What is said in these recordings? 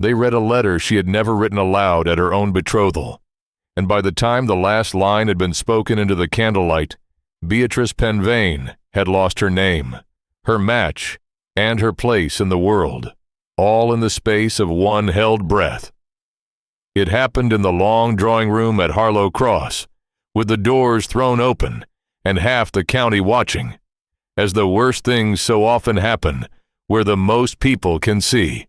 They read a letter she had never written aloud at her own betrothal, and by the time the last line had been spoken into the candlelight, Beatrice Pennvane had lost her name, her match, and her place in the world, all in the space of one held breath. It happened in the long drawing room at Harlow Cross, with the doors thrown open and half the county watching, as the worst things so often happen where the most people can see.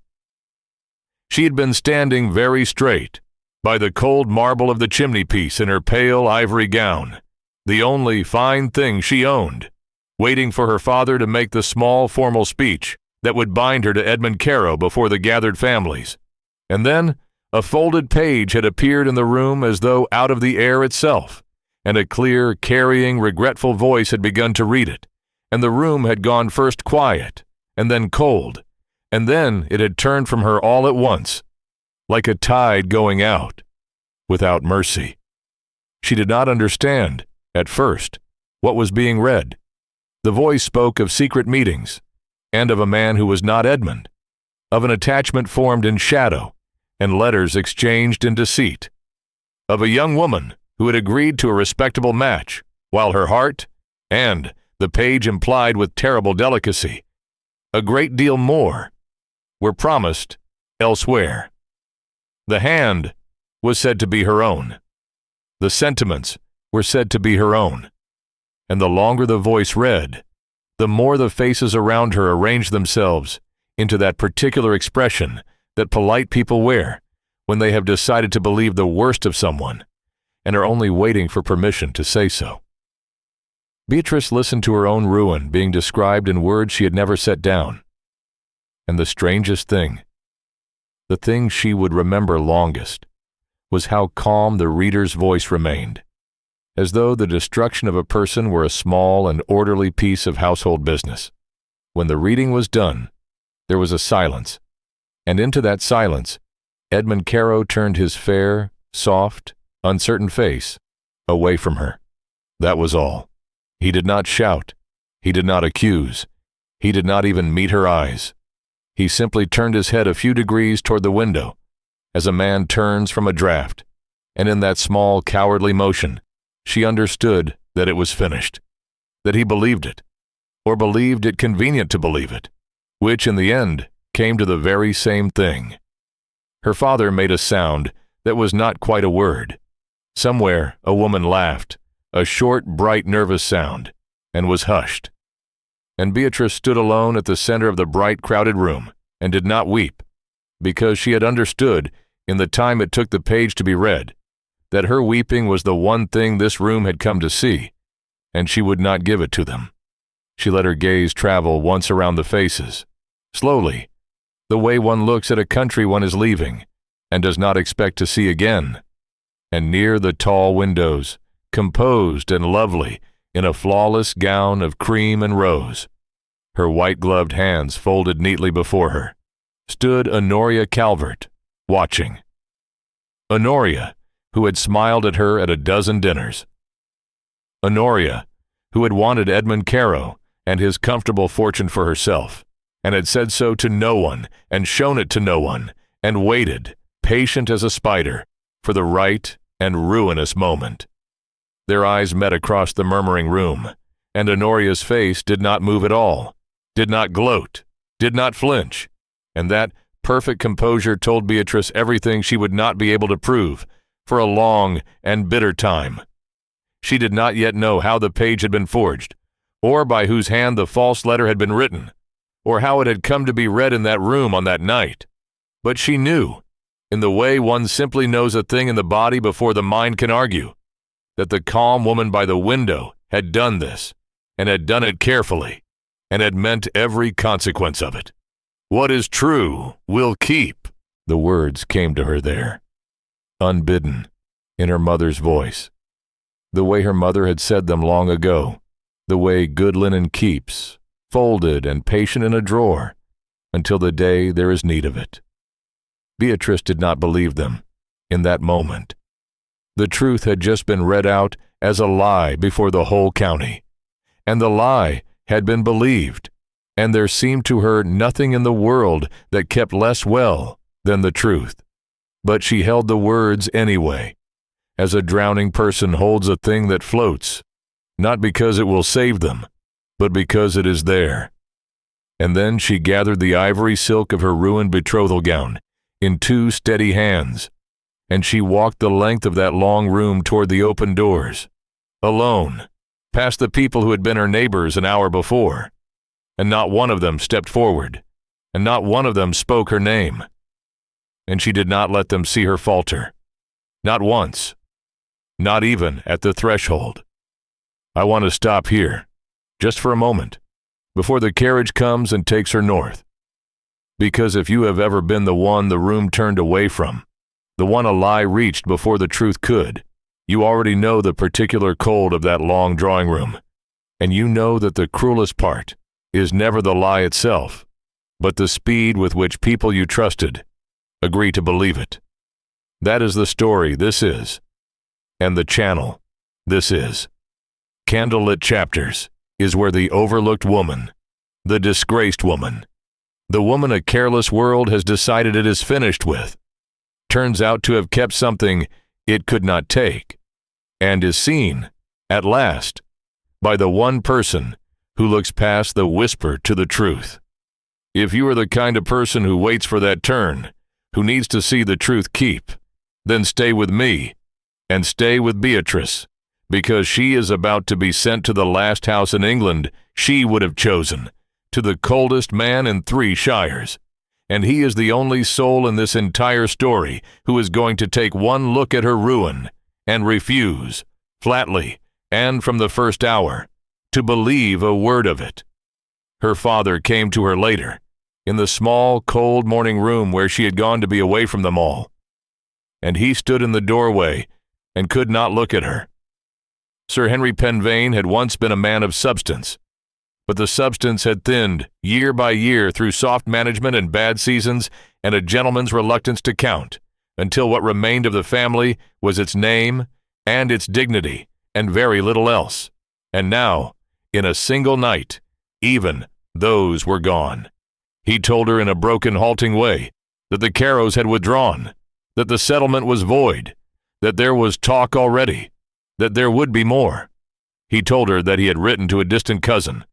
She had been standing very straight, by the cold marble of the chimney-piece in her pale ivory gown, the only fine thing she owned, waiting for her father to make the small formal speech that would bind her to Edmund Caro before the gathered families. And then a folded page had appeared in the room as though out of the air itself, and a clear, carrying, regretful voice had begun to read it, and the room had gone first quiet, and then cold, and then it had turned from her all at once, like a tide going out, without mercy. She did not understand, at first, what was being read. The voice spoke of secret meetings, and of a man who was not Edmund, of an attachment formed in shadow, and letters exchanged in deceit, of a young woman who had agreed to a respectable match, while her heart, and, the page implied with terrible delicacy, a great deal more, were promised elsewhere. The hand was said to be her own. The sentiments were said to be her own. And the longer the voice read, the more the faces around her arranged themselves into that particular expression that polite people wear when they have decided to believe the worst of someone and are only waiting for permission to say so. Beatrice listened to her own ruin being described in words she had never set down. And the strangest thing, the thing she would remember longest, was how calm the reader's voice remained, as though the destruction of a person were a small and orderly piece of household business. When the reading was done, there was a silence, and into that silence, Edmund Caro turned his fair, soft, uncertain face away from her. That was all. He did not shout. He did not accuse. He did not even meet her eyes. He simply turned his head a few degrees toward the window, as a man turns from a draught, and in that small, cowardly motion, she understood that it was finished, that he believed it, or believed it convenient to believe it, which in the end came to the very same thing. Her father made a sound that was not quite a word. Somewhere a woman laughed, a short, bright, nervous sound, and was hushed. And Beatrice stood alone at the center of the bright, crowded room, and did not weep, because she had understood, in the time it took the page to be read, that her weeping was the one thing this room had come to see, and she would not give it to them. She let her gaze travel once around the faces, slowly, the way one looks at a country one is leaving, and does not expect to see again, and near the tall windows, composed and lovely, in a flawless gown of cream and rose, her white-gloved hands folded neatly before her, stood Honoria Calvert, watching. Honoria, who had smiled at her at a dozen dinners. Honoria, who had wanted Edmund Caro and his comfortable fortune for herself, and had said so to no one, and shown it to no one, and waited, patient as a spider, for the right and ruinous moment. Their eyes met across the murmuring room, and Honoria's face did not move at all, did not gloat, did not flinch, and that perfect composure told Beatrice everything she would not be able to prove for a long and bitter time. She did not yet know how the page had been forged, or by whose hand the false letter had been written, or how it had come to be read in that room on that night. But she knew, in the way one simply knows a thing in the body before the mind can argue, that the calm woman by the window had done this, and had done it carefully, and had meant every consequence of it. What is true will keep. The words came to her there, unbidden, in her mother's voice, the way her mother had said them long ago, the way good linen keeps, folded and patient in a drawer, until the day there is need of it. Beatrice did not believe them, in that moment. The truth had just been read out as a lie before the whole county, and the lie had been believed, and there seemed to her nothing in the world that kept less well than the truth. But she held the words anyway, as a drowning person holds a thing that floats, not because it will save them, but because it is there. And then she gathered the ivory silk of her ruined betrothal gown in 2 steady hands, and she walked the length of that long room toward the open doors, alone, past the people who had been her neighbors an hour before, and not one of them stepped forward, and not one of them spoke her name. And she did not let them see her falter, not once, not even at the threshold. I want to stop here, just for a moment, before the carriage comes and takes her north. Because if you have ever been the one the room turned away from, the one a lie reached before the truth could, you already know the particular cold of that long drawing room, and you know that the cruelest part is never the lie itself, but the speed with which people you trusted agree to believe it. That is the story this is, and the channel this is. Candlelit Chapters is where the overlooked woman, the disgraced woman, the woman a careless world has decided it is finished with, turns out to have kept something it could not take, and is seen, at last, by the one person who looks past the whisper to the truth. If you are the kind of person who waits for that turn, who needs to see the truth keep, then stay with me, and stay with Beatrice, because she is about to be sent to the last house in England she would have chosen, to the coldest man in 3 shires, and he is the only soul in this entire story who is going to take one look at her ruin and refuse, flatly, and from the first hour, to believe a word of it. Her father came to her later, in the small, cold morning room where she had gone to be away from them all, and he stood in the doorway and could not look at her. Sir Henry Pennvane had once been a man of substance, but the substance had thinned year by year through soft management and bad seasons and a gentleman's reluctance to count, until what remained of the family was its name and its dignity, and very little else. And now, in a single night, even those were gone. He told her in a broken, halting way that the Carrows had withdrawn, that the settlement was void, that there was talk already, that there would be more. He told her that he had written to a distant cousin,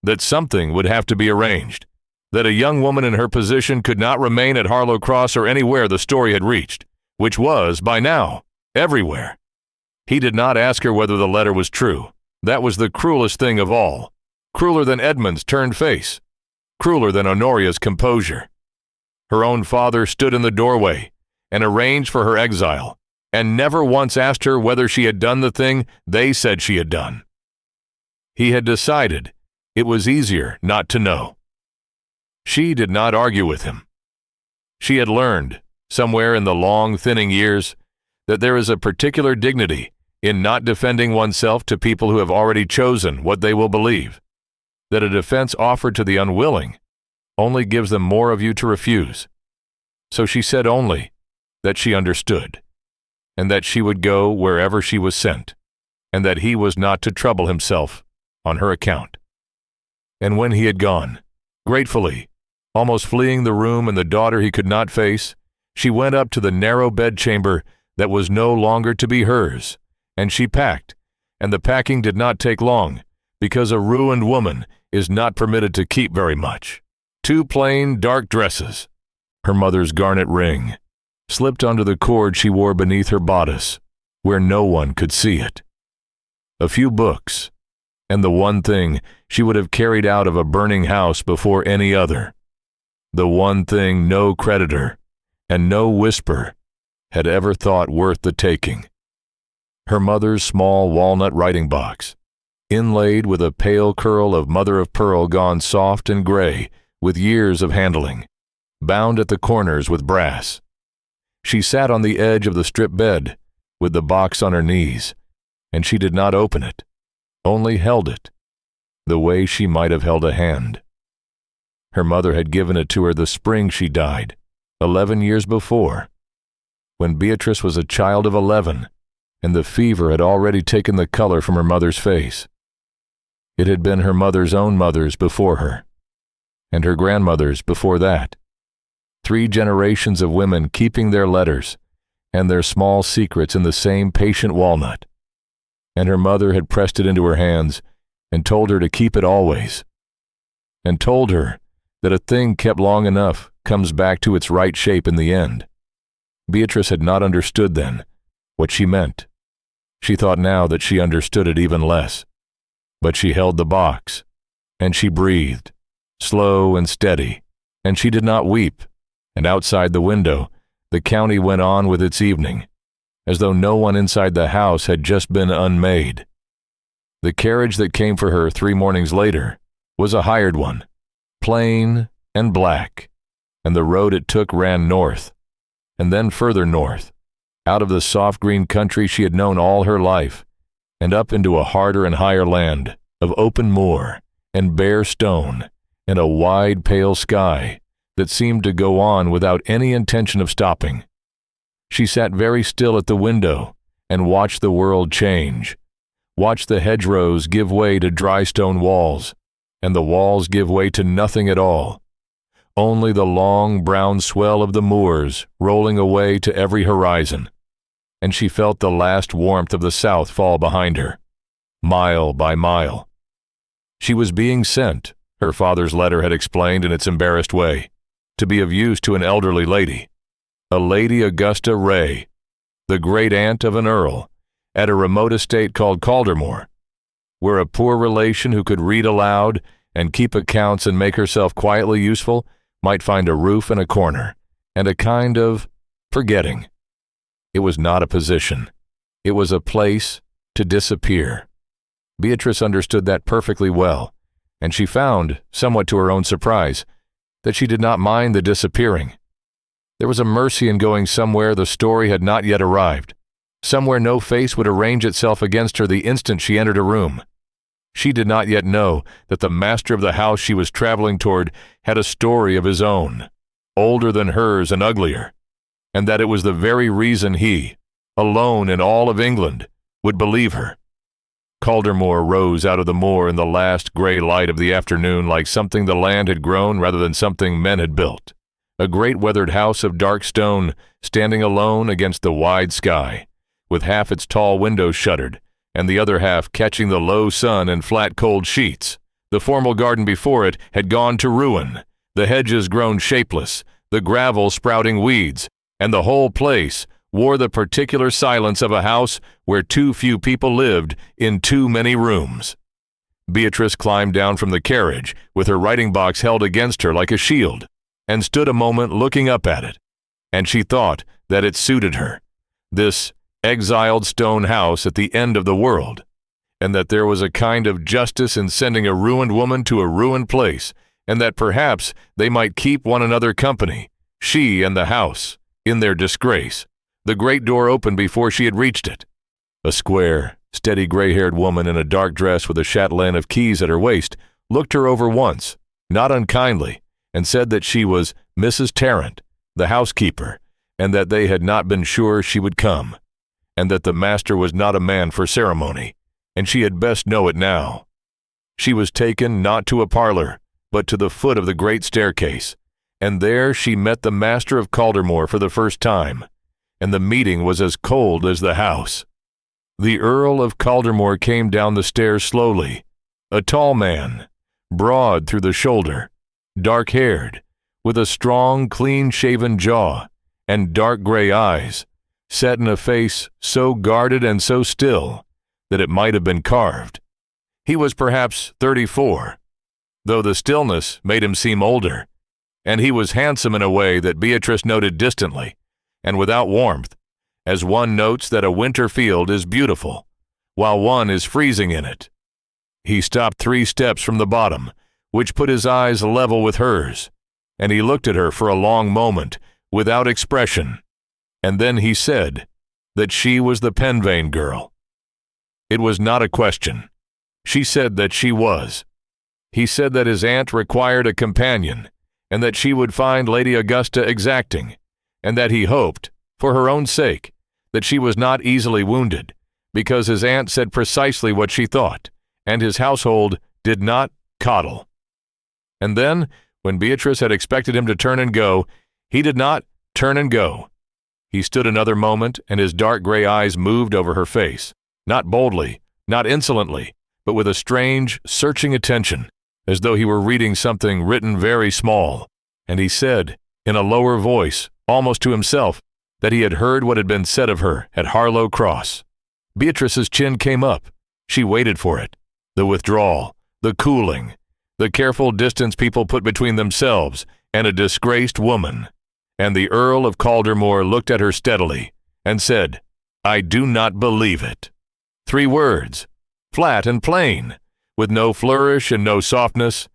that something would have to be arranged, that a young woman in her position could not remain at Harlow Cross or anywhere the story had reached, which was, by now, everywhere. He did not ask her whether the letter was true. That was the cruelest thing of all, crueler than Edmund's turned face, crueler than Honoria's composure. Her own father stood in the doorway and arranged for her exile, and never once asked her whether she had done the thing they said she had done. He had decided it was easier not to know. She did not argue with him. She had learned, somewhere in the long, thinning years, that there is a particular dignity in not defending oneself to people who have already chosen what they will believe, that a defense offered to the unwilling only gives them more of you to refuse. So she said only that she understood, and that she would go wherever she was sent, and that he was not to trouble himself on her account. And when he had gone, gratefully, almost fleeing the room and the daughter he could not face, she went up to the narrow bedchamber that was no longer to be hers, and she packed, and the packing did not take long, because a ruined woman is not permitted to keep very much. 2 plain, dark dresses, her mother's garnet ring, slipped onto the cord she wore beneath her bodice, where no one could see it. A few books, and the one thing she would have carried out of a burning house before any other, the one thing no creditor and no whisper had ever thought worth the taking. Her mother's small walnut writing box, inlaid with a pale curl of mother-of-pearl gone soft and gray with years of handling, bound at the corners with brass. She sat on the edge of the strip bed, with the box on her knees, and she did not open it, only held it, the way she might have held a hand. Her mother had given it to her the spring she died, 11 years before, when Beatrice was a child of 11, and the fever had already taken the color from her mother's face. It had been her mother's own mothers before her, and her grandmother's before that. 3 generations of women keeping their letters and their small secrets in the same patient walnut. And her mother had pressed it into her hands and told her to keep it always, and told her that a thing kept long enough comes back to its right shape in the end. Beatrice had not understood then what she meant. She thought now that she understood it even less. But she held the box, and she breathed, slow and steady, and she did not weep, and outside the window, the county went on with its evening, as though no one inside the house had just been unmade. The carriage that came for her 3 mornings later was a hired one, plain and black, and the road it took ran north, and then further north, out of the soft green country she had known all her life, and up into a harder and higher land of open moor and bare stone and a wide pale sky that seemed to go on without any intention of stopping. She sat very still at the window and watched the world change, watched the hedgerows give way to dry stone walls, and the walls give way to nothing at all, only the long brown swell of the moors rolling away to every horizon. And she felt the last warmth of the south fall behind her, mile by mile. She was being sent, her father's letter had explained in its embarrassed way, to be of use to an elderly lady, a Lady Augusta Ray, the great-aunt of an earl, at a remote estate called Caldermore, where a poor relation who could read aloud and keep accounts and make herself quietly useful might find a roof and a corner, and a kind of forgetting. It was not a position. It was a place to disappear. Beatrice understood that perfectly well, and she found, somewhat to her own surprise, that she did not mind the disappearing. There was a mercy in going somewhere the story had not yet arrived, somewhere no face would arrange itself against her the instant she entered a room. She did not yet know that the master of the house she was traveling toward had a story of his own, older than hers and uglier, and that it was the very reason he, alone in all of England, would believe her. Caldermore rose out of the moor in the last gray light of the afternoon like something the land had grown rather than something men had built, a great weathered house of dark stone standing alone against the wide sky, with half its tall windows shuttered, and the other half catching the low sun and flat cold sheets. The formal garden before it had gone to ruin, the hedges grown shapeless, the gravel sprouting weeds, and the whole place wore the particular silence of a house where too few people lived in too many rooms. Beatrice climbed down from the carriage, with her writing box held against her like a shield, and stood a moment looking up at it, and she thought that it suited her, this exiled stone house at the end of the world, and that there was a kind of justice in sending a ruined woman to a ruined place, and that perhaps they might keep one another company, she and the house, in their disgrace. The great door opened before she had reached it. A square, steady gray-haired woman in a dark dress with a chatelaine of keys at her waist looked her over once, not unkindly, and said that she was Mrs. Tarrant, the housekeeper, and that they had not been sure she would come, and that the master was not a man for ceremony, and she had best know it now. She was taken not to a parlor, but to the foot of the great staircase, and there she met the master of Caldermore for the first time, and the meeting was as cold as the house. The Earl of Caldermore came down the stairs slowly, a tall man, broad through the shoulder, dark-haired, with a strong, clean-shaven jaw, and dark gray eyes, set in a face so guarded and so still that it might have been carved. He was perhaps 34, though the stillness made him seem older, and he was handsome in a way that Beatrice noted distantly, and without warmth, as one notes that a winter field is beautiful, while one is freezing in it. He stopped 3 steps from the bottom, which put his eyes level with hers, and he looked at her for a long moment, without expression, and then he said that she was the Pennvane girl. It was not a question. She said that she was. He said that his aunt required a companion, and that she would find Lady Augusta exacting, and that he hoped, for her own sake, that she was not easily wounded, because his aunt said precisely what she thought, and his household did not coddle. And then, when Beatrice had expected him to turn and go, He did not turn and go. He stood another moment, and his dark gray eyes moved over her face, not boldly, not insolently, but with a strange, searching attention, as though he were reading something written very small. And he said, in a lower voice, almost to himself, that he had heard what had been said of her at Harlow Cross. Beatrice's chin came up. She waited for it. The withdrawal, the cooling, the careful distance people put between themselves and a disgraced woman. And the Earl of Caldermore looked at her steadily and said, "I do not believe it." 3 words, flat and plain, with no flourish and no softness.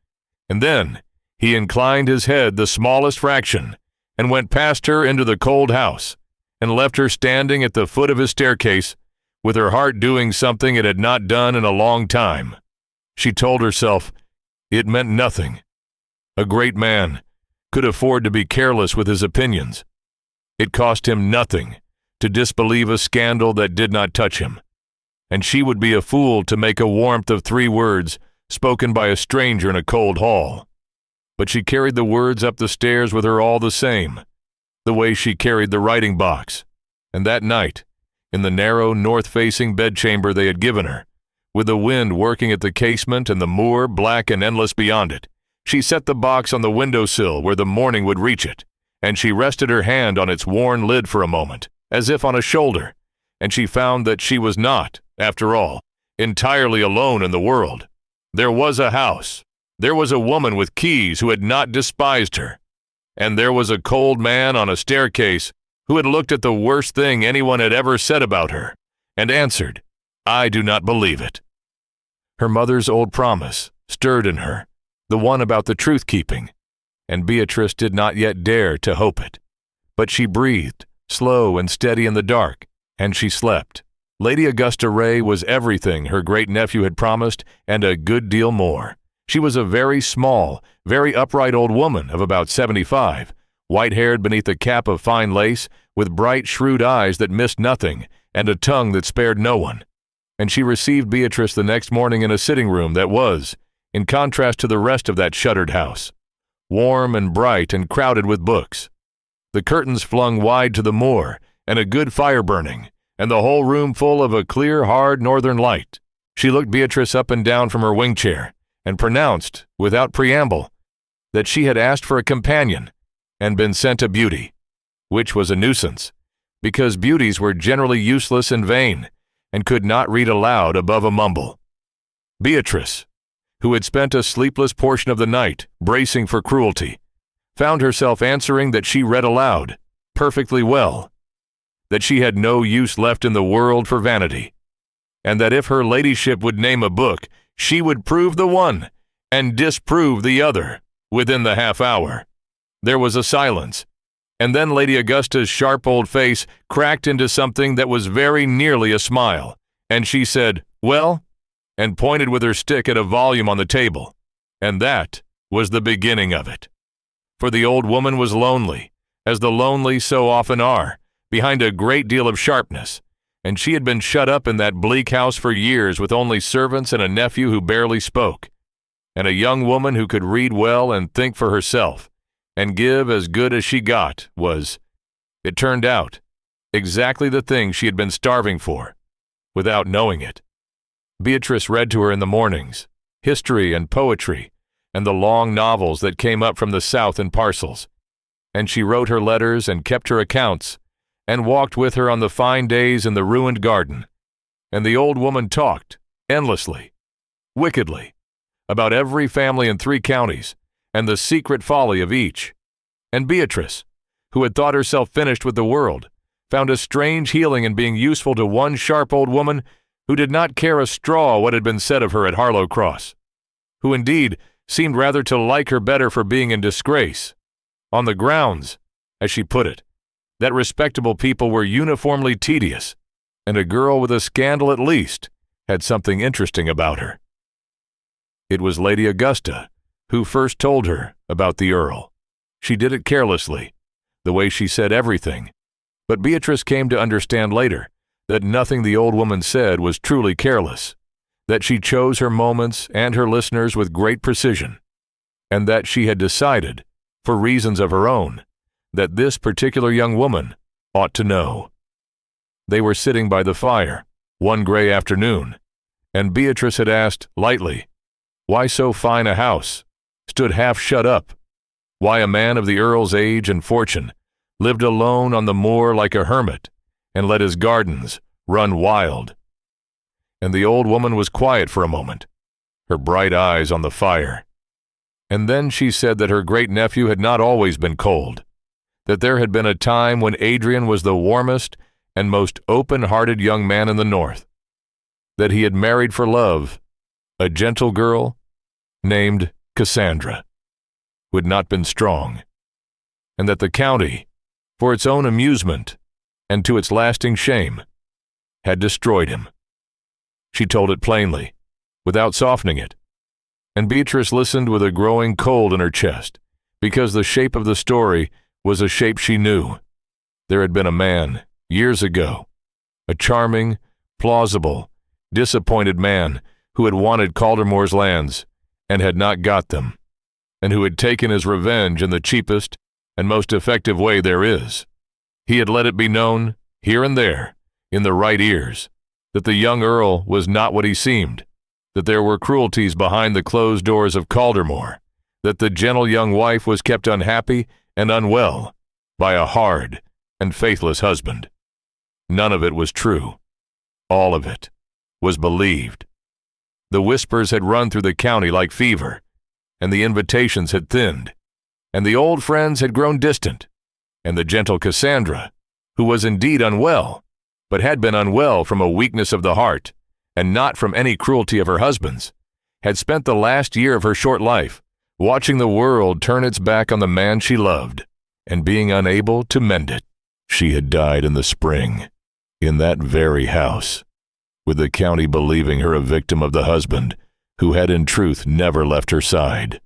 And then he inclined his head the smallest fraction and went past her into the cold house and left her standing at the foot of his staircase with her heart doing something it had not done in a long time. She told herself it meant nothing. A great man could afford to be careless with his opinions. It cost him nothing to disbelieve a scandal that did not touch him, and she would be a fool to make a warmth of 3 words spoken by a stranger in a cold hall. But she carried the words up the stairs with her all the same, the way she carried the writing box. And that night, in the narrow north-facing bedchamber they had given her, with the wind working at the casement and the moor black and endless beyond it, she set the box on the window-sill where the morning would reach it, and she rested her hand on its worn lid for a moment, as if on a shoulder, and she found that she was not, after all, entirely alone in the world. There was a house. There was a woman with keys who had not despised her. And there was a cold man on a staircase who had looked at the worst thing anyone had ever said about her, and answered, "I do not believe it." Her mother's old promise stirred in her, the one about the truth-keeping, and Beatrice did not yet dare to hope it. But she breathed, slow and steady in the dark, and she slept. Lady Augusta Ray was everything her great-nephew had promised, and a good deal more. She was a very small, very upright old woman of about 75, white-haired beneath a cap of fine lace, with bright, shrewd eyes that missed nothing, and a tongue that spared no one. And she received Beatrice the next morning in a sitting-room that was, in contrast to the rest of that shuttered house, warm and bright and crowded with books. The curtains flung wide to the moor, and a good fire burning, and the whole room full of a clear, hard northern light. She looked Beatrice up and down from her wing chair, and pronounced, without preamble, that she had asked for a companion and been sent a beauty, which was a nuisance, because beauties were generally useless and vain, and could not read aloud above a mumble. Beatrice, who had spent a sleepless portion of the night bracing for cruelty, found herself answering that she read aloud, perfectly well, that she had no use left in the world for vanity, and that if her ladyship would name a book, she would prove the one and disprove the other within the half-hour. There was a silence, and then Lady Augusta's sharp old face cracked into something that was very nearly a smile, and she said, "Well?" and pointed with her stick at a volume on the table, and that was the beginning of it. For the old woman was lonely, as the lonely so often are, behind a great deal of sharpness, and she had been shut up in that bleak house for years with only servants and a nephew who barely spoke, and a young woman who could read well and think for herself, and give as good as she got was, it turned out, exactly the thing she had been starving for, without knowing it. Beatrice read to her in the mornings, history and poetry, and the long novels that came up from the South in parcels, and she wrote her letters and kept her accounts, and walked with her on the fine days in the ruined garden, and the old woman talked, endlessly, wickedly, about every family in 3 counties, and the secret folly of each. And Beatrice, who had thought herself finished with the world, found a strange healing in being useful to one sharp old woman who did not care a straw what had been said of her at Harlow Cross, who indeed seemed rather to like her better for being in disgrace, on the grounds, as she put it, that respectable people were uniformly tedious, and a girl with a scandal at least had something interesting about her. It was Lady Augusta who first told her about the Earl. She did it carelessly, the way she said everything, but Beatrice came to understand later that nothing the old woman said was truly careless, that she chose her moments and her listeners with great precision, and that she had decided, for reasons of her own, that this particular young woman ought to know. They were sitting by the fire one gray afternoon, and Beatrice had asked lightly, why so fine a house stood half shut up, why a man of the Earl's age and fortune lived alone on the moor like a hermit and let his gardens run wild. And the old woman was quiet for a moment, her bright eyes on the fire. And then she said that her great-nephew had not always been cold, that there had been a time when Adrian was the warmest and most open-hearted young man in the North, that he had married for love a gentle girl named Cassandra, who had not been strong, and that the county, for its own amusement and to its lasting shame, had destroyed him. She told it plainly, without softening it, and Beatrice listened with a growing cold in her chest, because the shape of the story was a shape she knew. There had been a man, years ago, a charming, plausible, disappointed man who had wanted Caldermore's lands and had not got them, and who had taken his revenge in the cheapest and most effective way there is. He had let it be known, here and there, in the right ears, that the young Earl was not what he seemed, that there were cruelties behind the closed doors of Caldermore, that the gentle young wife was kept unhappy and unwell by a hard and faithless husband. None of it was true. All of it was believed. The whispers had run through the county like fever, and the invitations had thinned, and the old friends had grown distant, and the gentle Cassandra, who was indeed unwell, but had been unwell from a weakness of the heart, and not from any cruelty of her husband's, had spent the last year of her short life watching the world turn its back on the man she loved, and being unable to mend it. She had died in the spring, in that very house, with the county believing her a victim of the husband who had in truth never left her side.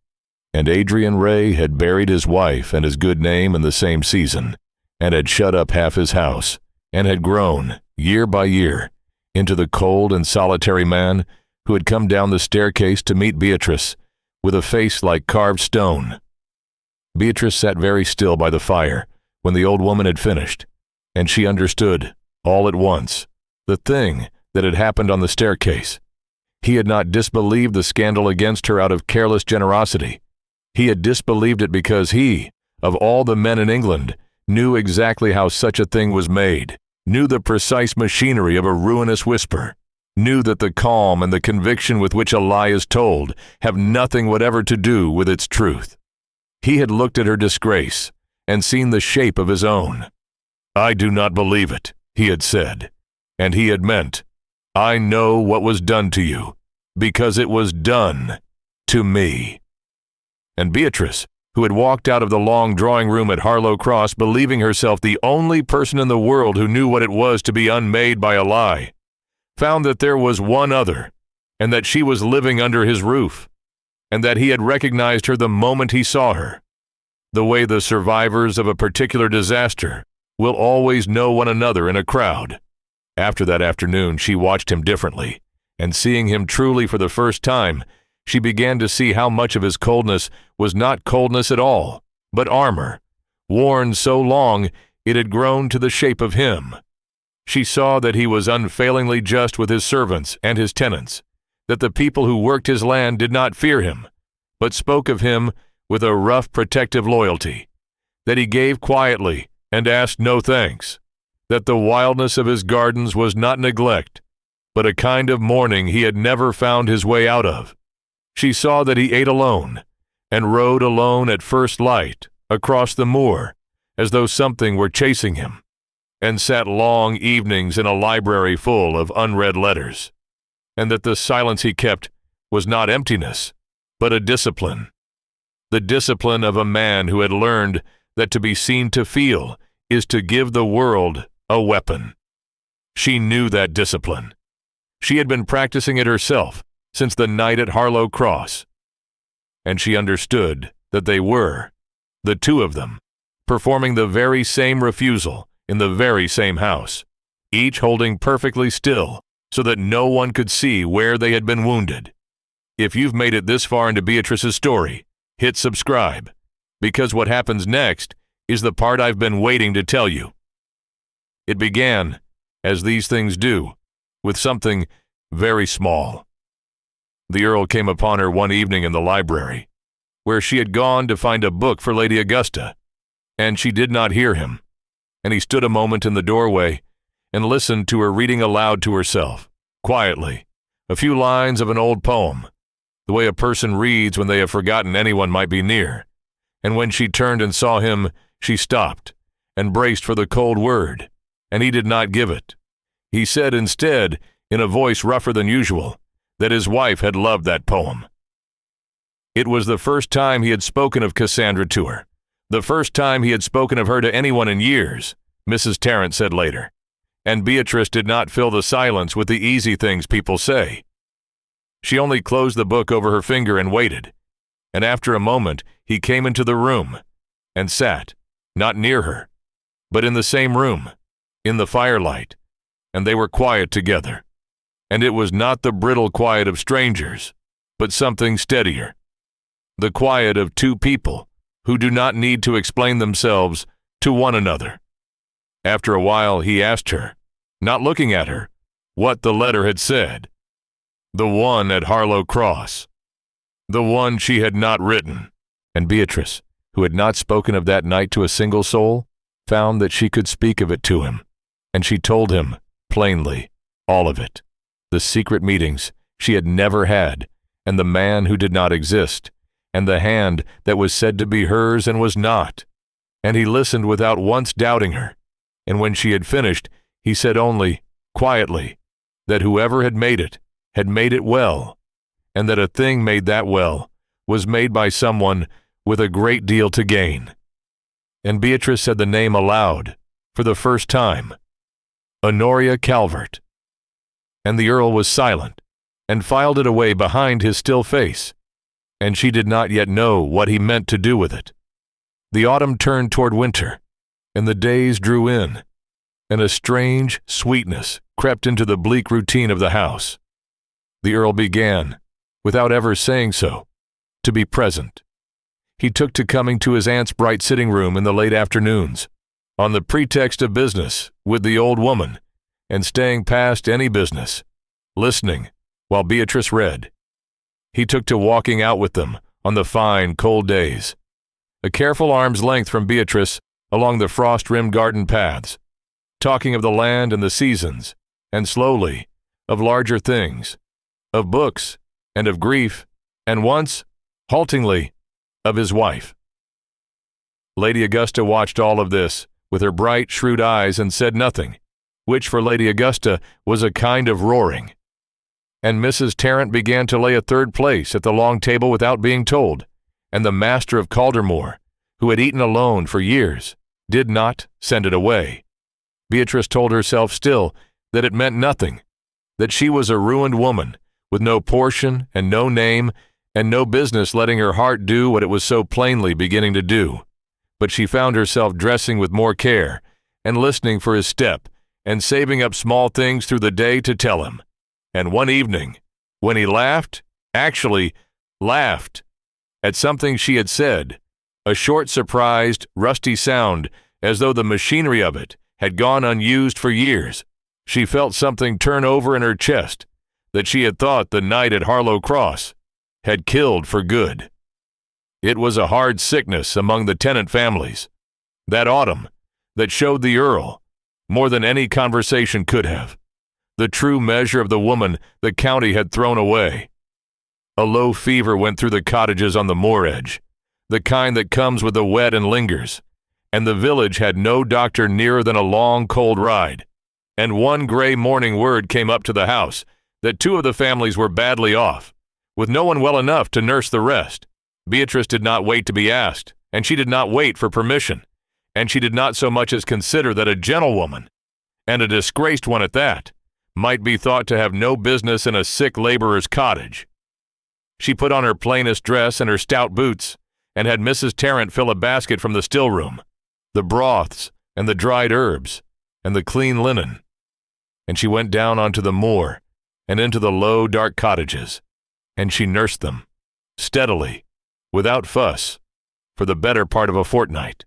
And Adrian Ray had buried his wife and his good name in the same season, and had shut up half his house, and had grown, year by year, into the cold and solitary man who had come down the staircase to meet Beatrice, with a face like carved stone. Beatrice sat very still by the fire when the old woman had finished, and she understood, all at once, the thing that had happened on the staircase. He had not disbelieved the scandal against her out of careless generosity. He had disbelieved it because he, of all the men in England, knew exactly how such a thing was made, knew the precise machinery of a ruinous whisper, knew that the calm and the conviction with which a lie is told have nothing whatever to do with its truth. He had looked at her disgrace and seen the shape of his own. "I do not believe it," he had said, and he had meant, "I know what was done to you, because it was done to me." And Beatrice, who had walked out of the long drawing-room at Harlow Cross believing herself the only person in the world who knew what it was to be unmade by a lie, found that there was one other, and that she was living under his roof, and that he had recognized her the moment he saw her, the way the survivors of a particular disaster will always know one another in a crowd. After that afternoon, she watched him differently, and seeing him truly for the first time, she began to see how much of his coldness was not coldness at all, but armor, worn so long it had grown to the shape of him. She saw that he was unfailingly just with his servants and his tenants, that the people who worked his land did not fear him, but spoke of him with a rough protective loyalty, that he gave quietly and asked no thanks, that the wildness of his gardens was not neglect, but a kind of mourning he had never found his way out of. She saw that he ate alone, and rode alone at first light across the moor, as though something were chasing him, and sat long evenings in a library full of unread letters, and that the silence he kept was not emptiness, but a discipline, the discipline of a man who had learned that to be seen to feel is to give the world a weapon. She knew that discipline. She had been practicing it herself since the night at Harlow Cross, and she understood that they were, the two of them, performing the very same refusal in the very same house, each holding perfectly still so that no one could see where they had been wounded. If you've made it this far into Beatrice's story, hit subscribe, because what happens next is the part I've been waiting to tell you. It began, as these things do, with something very small. The Earl came upon her one evening in the library, where she had gone to find a book for Lady Augusta, and she did not hear him, and he stood a moment in the doorway and listened to her reading aloud to herself, quietly, a few lines of an old poem, the way a person reads when they have forgotten anyone might be near, and when she turned and saw him, she stopped and braced for the cold word, and he did not give it. He said instead, in a voice rougher than usual, that his wife had loved that poem. It was the first time he had spoken of Cassandra to her, the first time he had spoken of her to anyone in years, Mrs. Tarrant said later, and Beatrice did not fill the silence with the easy things people say. She only closed the book over her finger and waited, and after a moment he came into the room and sat, not near her, but in the same room, in the firelight, and they were quiet together. And it was not the brittle quiet of strangers, but something steadier, the quiet of two people who do not need to explain themselves to one another. After a while he asked her, not looking at her, what the letter had said. The one at Harlow Cross. The one she had not written. And Beatrice, who had not spoken of that night to a single soul, found that she could speak of it to him, and she told him, plainly, all of it. The secret meetings she had never had, and the man who did not exist, and the hand that was said to be hers and was not. And he listened without once doubting her, and when she had finished, he said only, quietly, that whoever had made it well, and that a thing made that well was made by someone with a great deal to gain. And Beatrice said the name aloud, for the first time, Honoria Calvert. And the Earl was silent, and filed it away behind his still face, and she did not yet know what he meant to do with it. The autumn turned toward winter, and the days drew in, and a strange sweetness crept into the bleak routine of the house. The Earl began, without ever saying so, to be present. He took to coming to his aunt's bright sitting room in the late afternoons, on the pretext of business with the old woman, and staying past any business, listening while Beatrice read. He took to walking out with them on the fine, cold days, a careful arm's length from Beatrice along the frost-rimmed garden paths, talking of the land and the seasons, and slowly, of larger things, of books, and of grief, and once, haltingly, of his wife. Lady Augusta watched all of this with her bright, shrewd eyes and said nothing, which for Lady Augusta was a kind of roaring. And Mrs. Tarrant began to lay a third place at the long table without being told, and the master of Caldermore, who had eaten alone for years, did not send it away. Beatrice told herself still that it meant nothing, that she was a ruined woman, with no portion and no name, and no business letting her heart do what it was so plainly beginning to do. But she found herself dressing with more care, and listening for his step, and saving up small things through the day to tell him. And one evening, when he laughed, actually laughed, at something she had said, a short, surprised, rusty sound, as though the machinery of it had gone unused for years, she felt something turn over in her chest that she had thought the night at Harlow Cross had killed for good. It was a hard sickness among the tenant families, that autumn, that showed the Earl, more than any conversation could have, the true measure of the woman the county had thrown away. A low fever went through the cottages on the moor edge, the kind that comes with the wet and lingers, and the village had no doctor nearer than a long, cold ride, and one gray morning word came up to the house that two of the families were badly off, with no one well enough to nurse the rest. Beatrice did not wait to be asked, and she did not wait for permission, and she did not so much as consider that a gentlewoman, and a disgraced one at that, might be thought to have no business in a sick laborer's cottage. She put on her plainest dress and her stout boots, and had Mrs. Tarrant fill a basket from the still-room, the broths and the dried herbs and the clean linen, and she went down onto the moor and into the low, dark cottages, and she nursed them, steadily, without fuss, for the better part of a fortnight.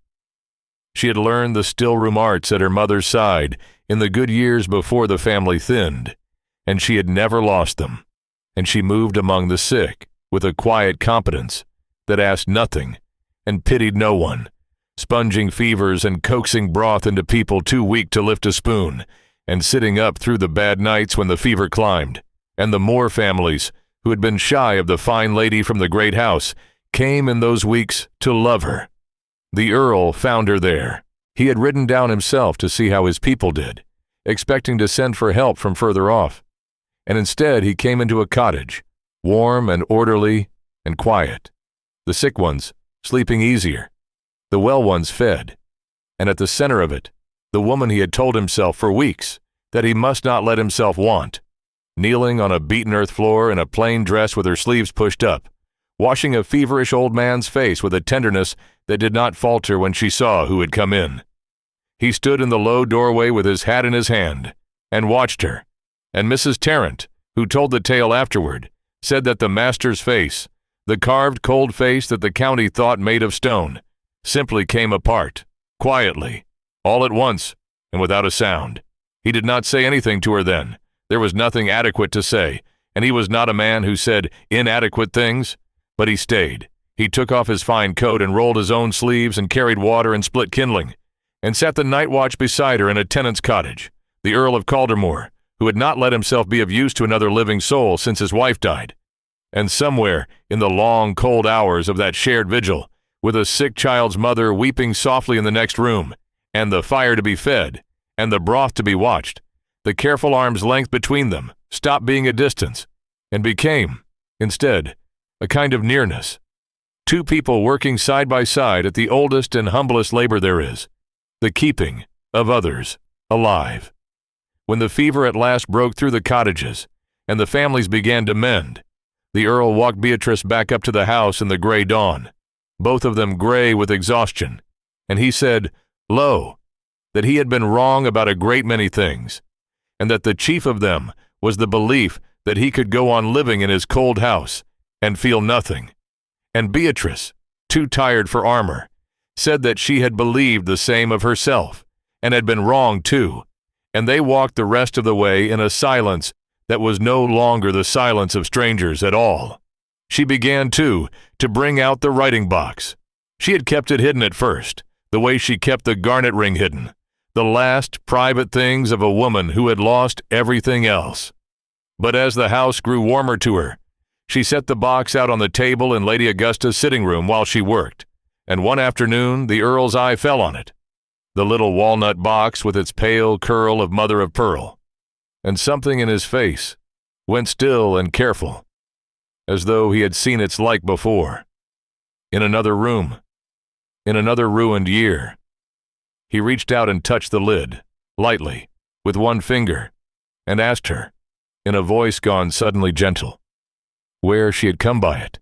She had learned the still-room arts at her mother's side in the good years before the family thinned, and she had never lost them. And she moved among the sick with a quiet competence that asked nothing and pitied no one, sponging fevers and coaxing broth into people too weak to lift a spoon, and sitting up through the bad nights when the fever climbed, and the Moore families, who had been shy of the fine lady from the great house, came in those weeks to love her. The Earl found her there. He had ridden down himself to see how his people did, expecting to send for help from further off, and instead he came into a cottage, warm and orderly and quiet, the sick ones sleeping easier, the well ones fed, and at the center of it, the woman he had told himself for weeks that he must not let himself want, kneeling on a beaten earth floor in a plain dress with her sleeves pushed up, washing a feverish old man's face with a tenderness that did not falter when she saw who had come in. He stood in the low doorway with his hat in his hand and watched her, and Mrs. Tarrant, who told the tale afterward, said that the master's face, the carved cold face that the county thought made of stone, simply came apart, quietly, all at once, and without a sound. He did not say anything to her then. There was nothing adequate to say, and he was not a man who said inadequate things, but he stayed. He took off his fine coat and rolled his own sleeves and carried water and split kindling, and sat the night watch beside her in a tenant's cottage, the Earl of Caldermore, who had not let himself be of use to another living soul since his wife died. And somewhere in the long, cold hours of that shared vigil, with a sick child's mother weeping softly in the next room, and the fire to be fed, and the broth to be watched, the careful arm's length between them stopped being a distance, and became, instead, a kind of nearness. Two people working side by side at the oldest and humblest labor there is, the keeping of others alive. When the fever at last broke through the cottages, and the families began to mend, the Earl walked Beatrice back up to the house in the gray dawn, both of them gray with exhaustion, and he said, lo, that he had been wrong about a great many things, and that the chief of them was the belief that he could go on living in his cold house and feel nothing. And Beatrice, too tired for armor, said that she had believed the same of herself, and had been wrong too, and they walked the rest of the way in a silence that was no longer the silence of strangers at all. She began, too, to bring out the writing box. She had kept it hidden at first, the way she kept the garnet ring hidden, the last private things of a woman who had lost everything else. But as the house grew warmer to her, she set the box out on the table in Lady Augusta's sitting room while she worked, and one afternoon the Earl's eye fell on it, the little walnut box with its pale curl of mother of pearl, and something in his face went still and careful, as though he had seen its like before, in another room, in another ruined year. He reached out and touched the lid, lightly, with one finger, and asked her, in a voice gone suddenly gentle, where she had come by it.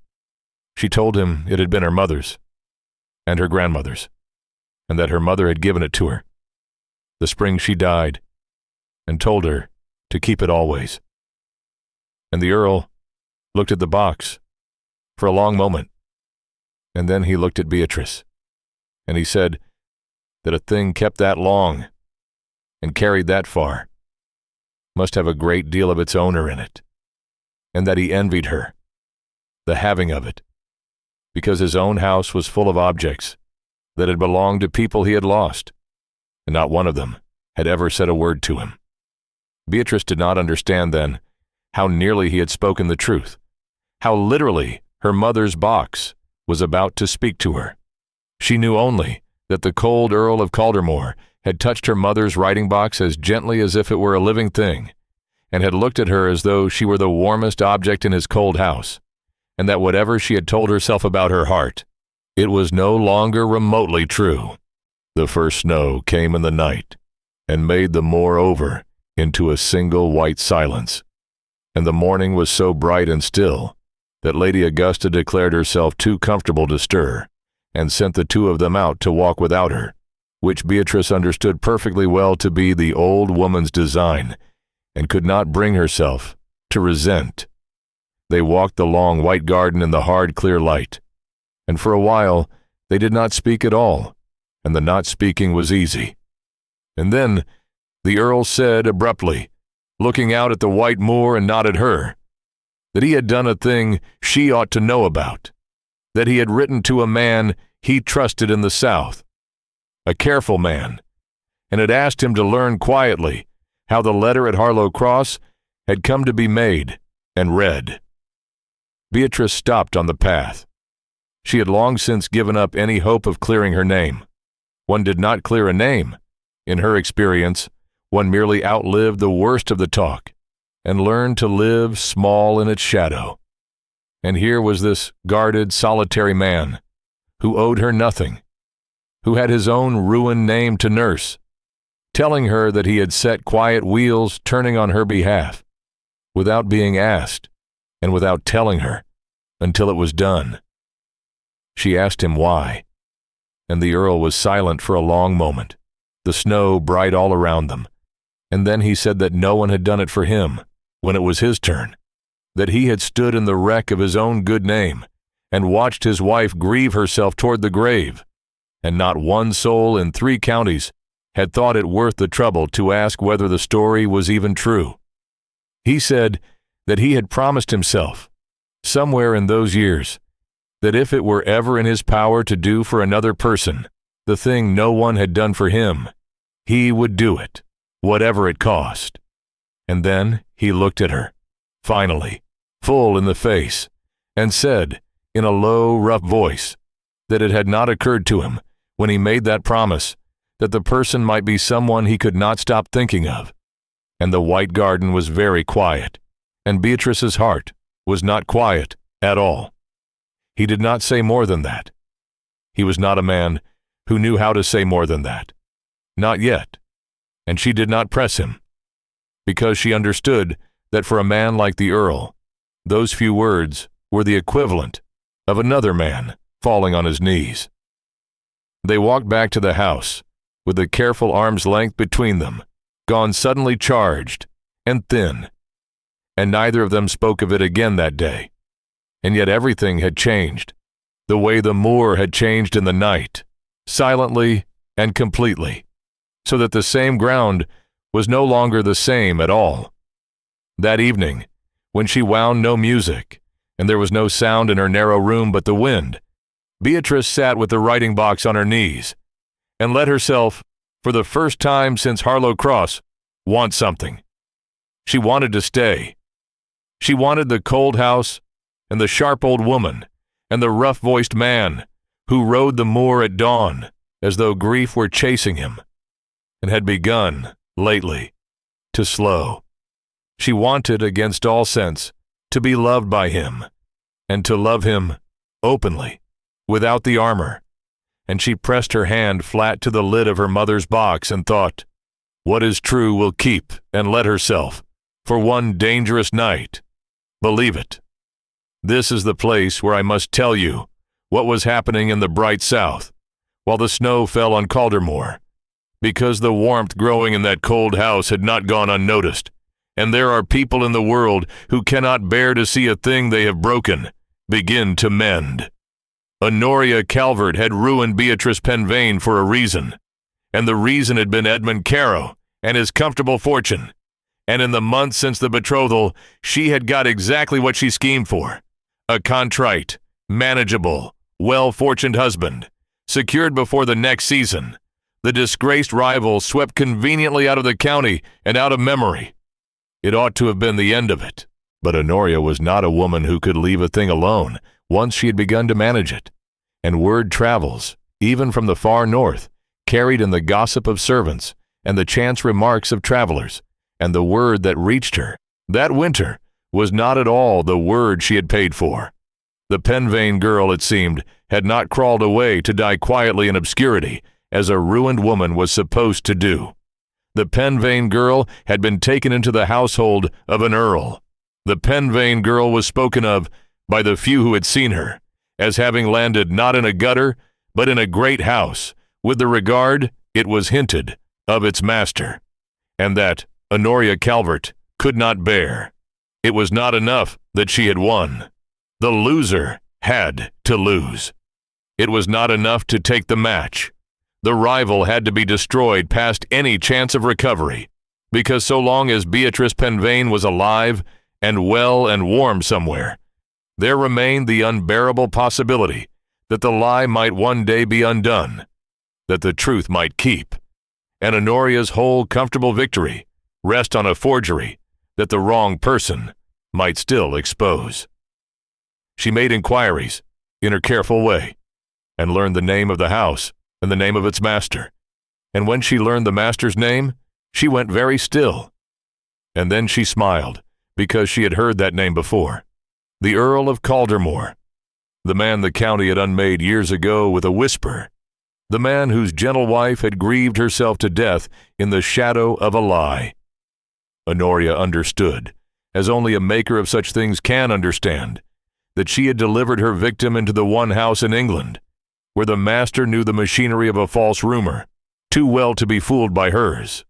She told him it had been her mother's, and her grandmother's, and that her mother had given it to her, the spring she died, and told her to keep it always. And the Earl looked at the box for a long moment, and then he looked at Beatrice, and he said that a thing kept that long and carried that far must have a great deal of its owner in it, and that he envied her, the having of it, because his own house was full of objects that had belonged to people he had lost, and not one of them had ever said a word to him. Beatrice did not understand then how nearly he had spoken the truth, how literally her mother's box was about to speak to her. She knew only that the cold Earl of Caldermore had touched her mother's writing box as gently as if it were a living thing, and had looked at her as though she were the warmest object in his cold house, and that whatever she had told herself about her heart, it was no longer remotely true. The first snow came in the night, and made the moor over into a single white silence, and the morning was so bright and still that Lady Augusta declared herself too comfortable to stir, and sent the two of them out to walk without her, which Beatrice understood perfectly well to be the old woman's design, and could not bring herself to resent. They walked the long white garden in the hard, clear light, and for a while they did not speak at all, and the not speaking was easy. And then the Earl said abruptly, looking out at the white moor and not at her, that he had done a thing she ought to know about, that he had written to a man he trusted in the South, a careful man, and had asked him to learn quietly how the letter at Harlow Cross had come to be made and read. Beatrice stopped on the path. She had long since given up any hope of clearing her name. One did not clear a name. In her experience, one merely outlived the worst of the talk and learned to live small in its shadow. And here was this guarded, solitary man who owed her nothing, who had his own ruined name to nurse, telling her that he had set quiet wheels turning on her behalf, without being asked and without telling her until it was done. She asked him why, and the Earl was silent for a long moment, the snow bright all around them, and then he said that no one had done it for him when it was his turn, that he had stood in the wreck of his own good name and watched his wife grieve herself toward the grave, and not one soul in 3 counties had thought it worth the trouble to ask whether the story was even true. He said that he had promised himself, somewhere in those years, that if it were ever in his power to do for another person the thing no one had done for him, he would do it, whatever it cost. And then he looked at her, finally, full in the face, and said, in a low, rough voice, that it had not occurred to him, when he made that promise, that the person might be someone he could not stop thinking of. And the white garden was very quiet, and Beatrice's heart was not quiet at all. He did not say more than that. He was not a man who knew how to say more than that. Not yet. And she did not press him, because she understood that for a man like the Earl, those few words were the equivalent of another man falling on his knees. They walked back to the house, with a careful arm's length between them, gone suddenly charged and thin, and neither of them spoke of it again that day. And yet everything had changed, the way the moor had changed in the night, silently and completely, so that the same ground was no longer the same at all. That evening, when she wound no music, and there was no sound in her narrow room but the wind, Beatrice sat with the writing box on her knees, and let herself, for the first time since Harlow Cross, want something. She wanted to stay. She wanted the cold house, and the sharp old woman, and the rough-voiced man who rode the moor at dawn as though grief were chasing him, and had begun, lately, to slow. She wanted, against all sense, to be loved by him, and to love him openly, without the armor, and she pressed her hand flat to the lid of her mother's box and thought, what is true will keep, and let herself, for one dangerous night, believe it. This is the place where I must tell you what was happening in the bright South, while the snow fell on Caldermore, because the warmth growing in that cold house had not gone unnoticed, and there are people in the world who cannot bear to see a thing they have broken begin to mend. Honoria Calvert had ruined Beatrice Pennvane for a reason, and the reason had been Edmund Caro and his comfortable fortune, and in the months since the betrothal, she had got exactly what she schemed for, a contrite, manageable, well-fortuned husband, secured before the next season, the disgraced rival swept conveniently out of the county and out of memory. It ought to have been the end of it, but Honoria was not a woman who could leave a thing alone once she had begun to manage it, and word travels, even from the far north, carried in the gossip of servants and the chance remarks of travelers, and the word that reached her that winter was not at all the word she had paid for. The Pennvane girl, it seemed, had not crawled away to die quietly in obscurity, as a ruined woman was supposed to do. The Pennvane girl had been taken into the household of an Earl. The Pennvane girl was spoken of, by the few who had seen her, as having landed not in a gutter, but in a great house, with the regard, it was hinted, of its master, and that Honoria Calvert could not bear. It was not enough that she had won. The loser had to lose. It was not enough to take the match. The rival had to be destroyed past any chance of recovery, because so long as Beatrice Pennvane was alive and well and warm somewhere, there remained the unbearable possibility that the lie might one day be undone, that the truth might keep, and Honoria's whole comfortable victory rest on a forgery that the wrong person might still expose. She made inquiries in her careful way and learned the name of the house and the name of its master. And when she learned the master's name, she went very still. And then she smiled, because she had heard that name before. The Earl of Caldermore, the man the county had unmade years ago with a whisper, the man whose gentle wife had grieved herself to death in the shadow of a lie. Honoria understood, as only a maker of such things can understand, that she had delivered her victim into the one house in England, where the master knew the machinery of a false rumor too well to be fooled by hers.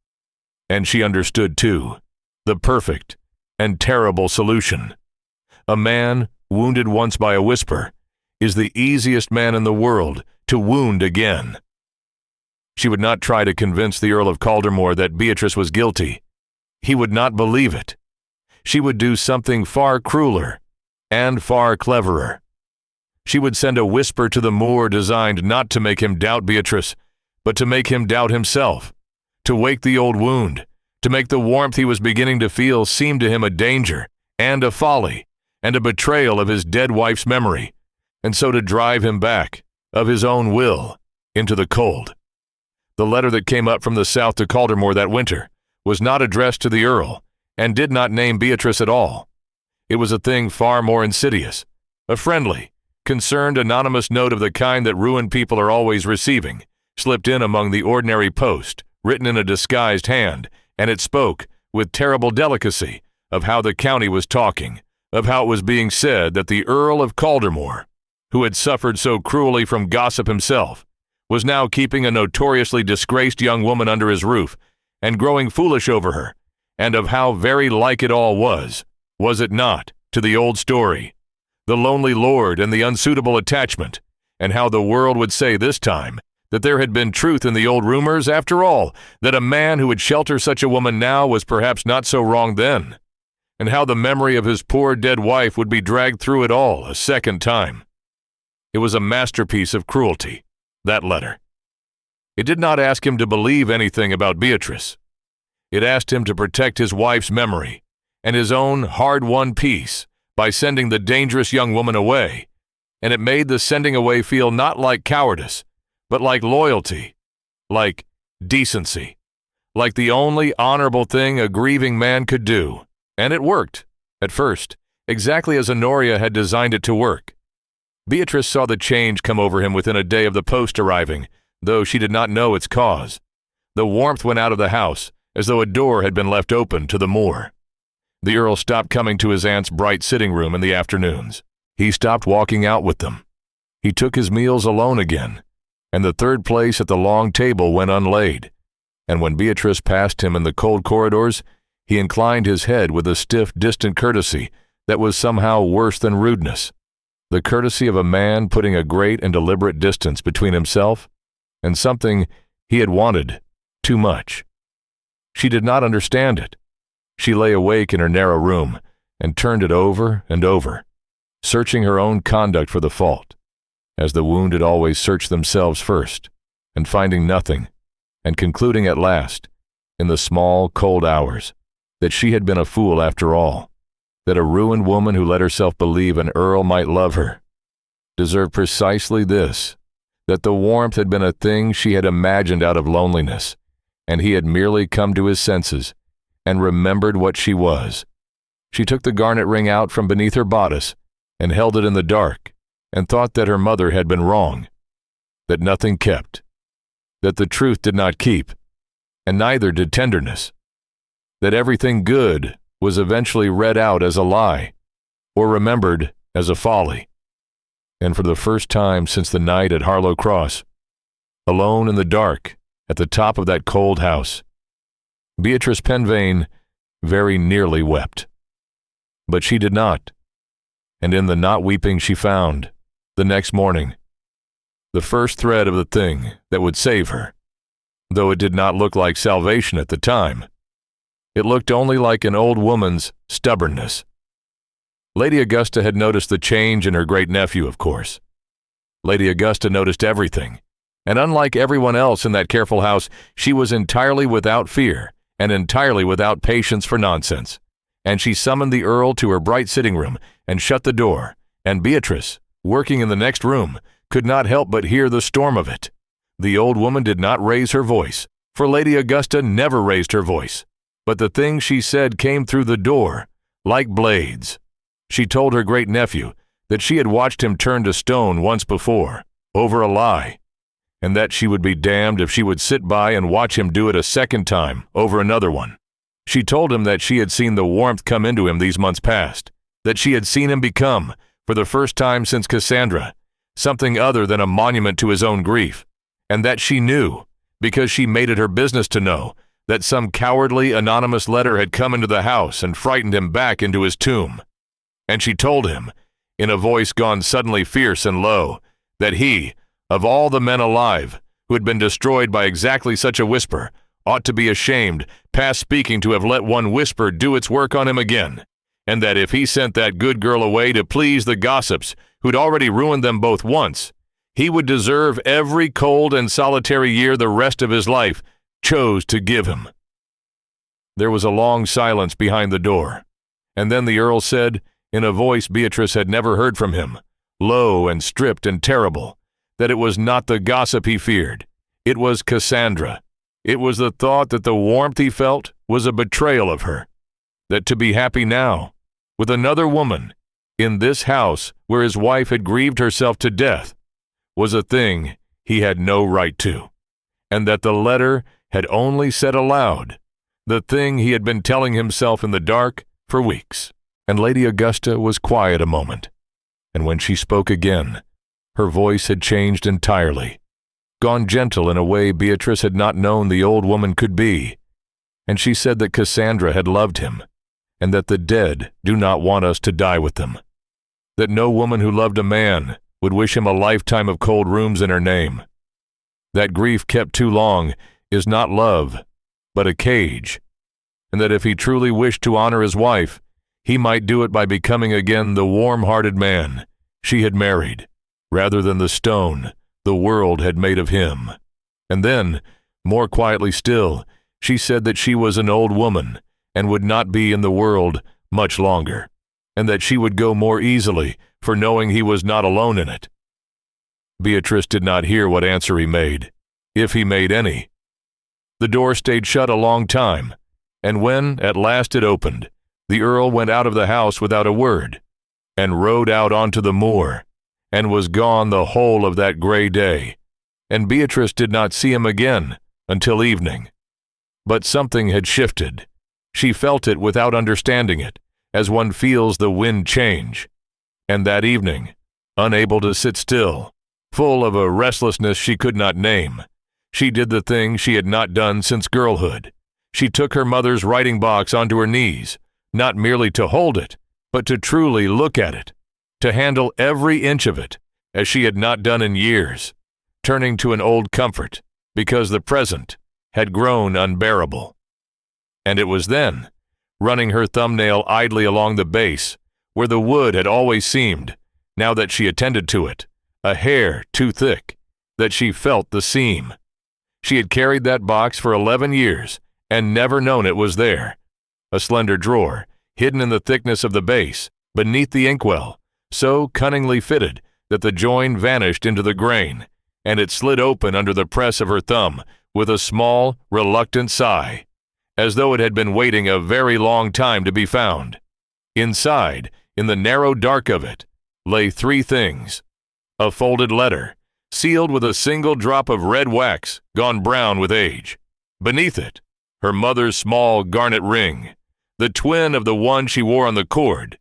And she understood, too, the perfect and terrible solution. A man wounded once by a whisper is the easiest man in the world to wound again. She would not try to convince the Earl of Caldermore that Beatrice was guilty. He would not believe it. She would do something far crueler and far cleverer. She would send a whisper to the Moor designed not to make him doubt Beatrice, but to make him doubt himself, to wake the old wound, to make the warmth he was beginning to feel seem to him a danger and a folly and a betrayal of his dead wife's memory, and so to drive him back, of his own will, into the cold. The letter that came up from the south to Caldermore that winter was not addressed to the Earl, and did not name Beatrice at all. It was a thing far more insidious, a friendly, concerned anonymous note of the kind that ruined people are always receiving, slipped in among the ordinary post, written in a disguised hand, and it spoke, with terrible delicacy, of how the county was talking, of how it was being said that the Earl of Caldermore, who had suffered so cruelly from gossip himself, was now keeping a notoriously disgraced young woman under his roof, and growing foolish over her, and of how very like it all was it not, to the old story, the lonely lord and the unsuitable attachment, and how the world would say this time that there had been truth in the old rumors after all, that a man who would shelter such a woman now was perhaps not so wrong then, and how the memory of his poor dead wife would be dragged through it all a second time. It was a masterpiece of cruelty, that letter. It did not ask him to believe anything about Beatrice. It asked him to protect his wife's memory and his own hard-won peace by sending the dangerous young woman away, and it made the sending away feel not like cowardice, but like loyalty, like decency, like the only honorable thing a grieving man could do. And it worked, at first, exactly as Honoria had designed it to work. Beatrice saw the change come over him within a day of the post arriving, though she did not know its cause. The warmth went out of the house, as though a door had been left open to the moor. The Earl stopped coming to his aunt's bright sitting room in the afternoons. He stopped walking out with them. He took his meals alone again, and the third place at the long table went unlaid. And when Beatrice passed him in the cold corridors, he inclined his head with a stiff, distant courtesy that was somehow worse than rudeness, the courtesy of a man putting a great and deliberate distance between himself and something he had wanted too much. She did not understand it. She lay awake in her narrow room and turned it over and over, searching her own conduct for the fault, as the wounded always search themselves first, and finding nothing, and concluding at last, in the small, cold hours, that she had been a fool after all, that a ruined woman who let herself believe an Earl might love her deserved precisely this, that the warmth had been a thing she had imagined out of loneliness, and he had merely come to his senses and remembered what she was. She took the garnet ring out from beneath her bodice and held it in the dark, and thought that her mother had been wrong, that nothing kept, that the truth did not keep, and neither did tenderness, that everything good was eventually read out as a lie, or remembered as a folly. And for the first time since the night at Harlow Cross, alone in the dark at the top of that cold house, Beatrice Pennvane very nearly wept. But she did not, and in the not weeping she found, the next morning, the first thread of the thing that would save her, though it did not look like salvation at the time. It looked only like an old woman's stubbornness. Lady Augusta had noticed the change in her great-nephew, of course. Lady Augusta noticed everything, and unlike everyone else in that careful house, she was entirely without fear and entirely without patience for nonsense. And she summoned the Earl to her bright sitting room and shut the door, and Beatrice, working in the next room, could not help but hear the storm of it. The old woman did not raise her voice, for Lady Augusta never raised her voice, but the things she said came through the door like blades. She told her great-nephew that she had watched him turn to stone once before, over a lie, and that she would be damned if she would sit by and watch him do it a second time over another one. She told him that she had seen the warmth come into him these months past, that she had seen him become, for the first time since Cassandra, something other than a monument to his own grief, and that she knew, because she made it her business to know, that some cowardly anonymous letter had come into the house and frightened him back into his tomb. And she told him, in a voice gone suddenly fierce and low, that he, of all the men alive, who had been destroyed by exactly such a whisper, ought to be ashamed, past speaking, to have let one whisper do its work on him again, and that if he sent that good girl away to please the gossips who'd already ruined them both once, he would deserve every cold and solitary year the rest of his life chose to give him. There was a long silence behind the door, and then the Earl said, in a voice Beatrice had never heard from him, low and stripped and terrible, that it was not the gossip he feared. It was Cassandra. It was the thought that the warmth he felt was a betrayal of her, that to be happy now, with another woman, in this house where his wife had grieved herself to death, was a thing he had no right to, and that the letter had only said aloud the thing he had been telling himself in the dark for weeks. And Lady Augusta was quiet a moment, and when she spoke again, her voice had changed entirely, gone gentle in a way Beatrice had not known the old woman could be, and she said that Cassandra had loved him, and that the dead do not want us to die with them, that no woman who loved a man would wish him a lifetime of cold rooms in her name, that grief kept too long is not love, but a cage, and that if he truly wished to honor his wife, he might do it by becoming again the warm-hearted man she had married, rather than the stone the world had made of him. And then, more quietly still, she said that she was an old woman and would not be in the world much longer, and that she would go more easily for knowing he was not alone in it. Beatrice did not hear what answer he made, if he made any. The door stayed shut a long time, and when at last it opened, the Earl went out of the house without a word, and rode out onto the moor, and was gone the whole of that gray day, and Beatrice did not see him again until evening. But something had shifted. She felt it without understanding it, as one feels the wind change. And that evening, unable to sit still, full of a restlessness she could not name, she did the thing she had not done since girlhood. She took her mother's writing box onto her knees, not merely to hold it, but to truly look at it, to handle every inch of it, as she had not done in years, turning to an old comfort, because the present had grown unbearable. And it was then, running her thumbnail idly along the base, where the wood had always seemed, now that she attended to it, a hair too thick, that she felt the seam. She had carried that box for 11 years, and never known it was there. A slender drawer, hidden in the thickness of the base, beneath the inkwell, so cunningly fitted that the join vanished into the grain, and it slid open under the press of her thumb with a small, reluctant sigh, as though it had been waiting a very long time to be found. Inside, in the narrow dark of it, lay 3 things: a folded letter, sealed with a single drop of red wax gone brown with age. Beneath it, her mother's small garnet ring, the twin of the one she wore on the cord,